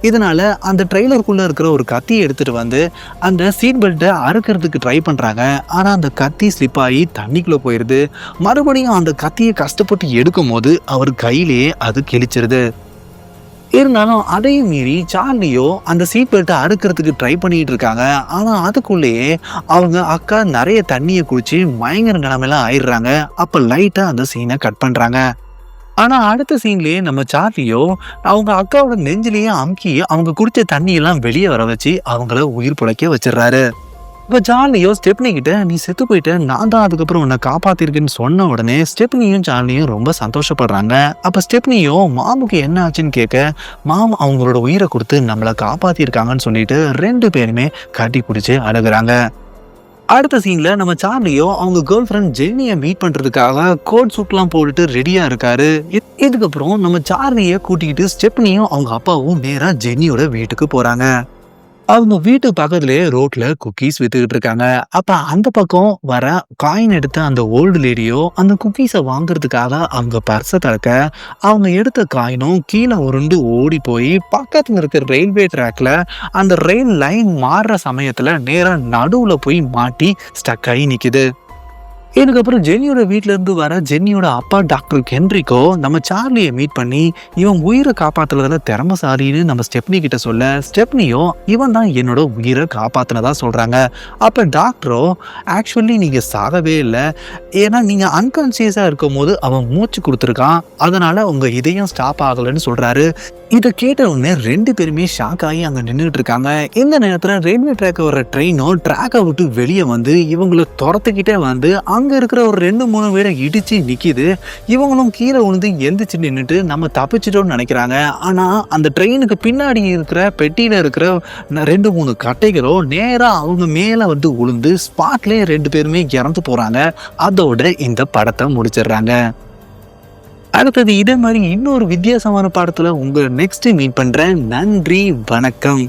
இதனால அந்த ட்ரெய்லருக்குள்ள இருக்கிற ஒரு கத்தியை எடுத்துட்டு அந்த சீட் பெல்ட்டை அறுக்கிறதுக்கு ட்ரை பண்றாங்க. ஆனா அந்த கத்தி ஸ்லிப் ஆகி தண்ணிக்குள்ள போயிருது. மறுபடியும் அந்த கத்தியை கஷ்டப்பட்டு எடுக்கும் போது அவர் கையிலேயே அது கிழிச்சிருது. இருந்தாலும் அதையும் மீறி சார்லியோ அந்த சீட் பெல்ட்டை அறுக்கிறதுக்கு ட்ரை பண்ணிட்டு இருக்காங்க. ஆனா அதுக்குள்ளேயே அவங்க அக்கா நிறைய தண்ணியை குடிச்சு மயங்கர நிலைமையெல்லாம் ஆயிடுறாங்க. அப்ப லைட்டா அந்த சீனை கட் பண்றாங்க. ஆனா அடுத்த சீன்லயே நம்ம சார்லியோ அவங்க அக்காவோட நெஞ்சிலேயே அமுக்கி அவங்க குடிச்ச தண்ணியெல்லாம் வெளியே வர வச்சு அவங்கள உயிர் பிழைக்க வச்சிடறாரு. இப்போ சார்லியோ ஸ்டெப்னி கிட்ட நீ செத்து போயிட்ட, நான் தான் அதுக்கப்புறம் உன்னை காப்பாத்திருக்கேன்னு சொன்ன உடனே ஸ்டெப்னியும் சார்லியும் ரொம்ப சந்தோஷப்படுறாங்க. அப்போ ஸ்டெப்னியோ மாமுக்கு என்ன ஆச்சுன்னு கேட்க மாம் அவங்களோட உயிரை கொடுத்து நம்மளை காப்பாத்திருக்காங்கன்னு சொல்லிட்டு 2 பேருமே கட்டி பிடிச்சி அழுகுறாங்க. அடுத்த சீன்ல நம்ம சார்லியோ அவங்க கேர்ள் ஃப்ரெண்ட் ஜென்னியை மீட் பண்றதுக்காக கோட் சூட்லாம் போட்டுட்டு ரெடியா இருக்காரு. இதுக்கப்புறம் நம்ம சார்லியை கூட்டிக்கிட்டு ஸ்டெப்னியும் அவங்க அப்பாவும் நேரா ஜென்னியோட வீட்டுக்கு போறாங்க. அவங்க வீட்டு பக்கத்துலயே ரோட்ல குக்கீஸ் வித்துக்கிட்டு இருக்காங்க. அப்ப அந்த பக்கம் வர காயின் எடுத்த அந்த ஓல்டு லேடியோ அந்த குக்கீஸை வாங்குறதுக்காக அவங்க பர்ஸை திறக்க அவங்க எடுத்த காயினும் கீழே உருண்டு ஓடி போய் பக்கத்துல இருக்கிற ரயில்வே ட்ராக்ல அந்த ரயில் லைன் மாறுற சமயத்துல நேரா நடுவுல போய் மாட்டி ஸ்டக் ஆகி நிக்குது. இதுக்கப்புறம் ஜென்னியோட வீட்டுல இருந்து வர ஜென்னியோட அப்பா டாக்டர் ஹென்ரிக்கோ நம்ம சார்லியை மீட் பண்ணி இவன் உயிரை காப்பாத்துறதுல திறமசாலின்னு நம்ம ஸ்டெப்னி கிட்ட சொல்ல ஸ்டெப்னியோ இவன் தான் என்னோட உயிரை காப்பாத்தினதா சொல்றாங்க. அப்ப டாக்டரோ ஆக்சுவலி நீங்க சாகவே இல்லை, ஏன்னா நீங்க அன்கான்சியஸா இருக்கும் போது அவன் மூச்சு கொடுத்துருக்கான், அதனால உங்க இதயம் ஸ்டாப் ஆகலைன்னு சொல்றாரு. இதை கேட்ட உடனே 2 பேருமே ஷாக் ஆகி அங்க நின்றுட்டு இருக்காங்க. இந்த நேரத்துல ரயில்வே ட்ராக் வர ட்ரெயினும் ட்ராக்கை விட்டு வெளியே இவங்களை துரத்துக்கிட்டே அங்க இருக்கிற ஒரு 2-3 பேரை இடிச்சு நிக்குது. இவங்களும் கீழே விழுந்து எந்திரிச்சு நின்றுட்டு நம்ம தப்பிச்சிட்டோம்னு நினைக்கிறாங்க. ஆனா அந்த ட்ரெயினுக்கு பின்னாடி இருக்கிற பெட்டியில இருக்கிற 2-3 கட்டைகளோ நேரா அவங்க மேல விழுந்து ஸ்பாட்லயே 2 பேருமே இறந்து போறாங்க. அதோட இந்த படத்தை முடிச்சிடுறாங்க. அடுத்தது இதே மாதிரி இன்னொரு வித்தியாசமான படத்துல உங்களை நெக்ஸ்ட் மீட் பண்றேன். நன்றி, வணக்கம்.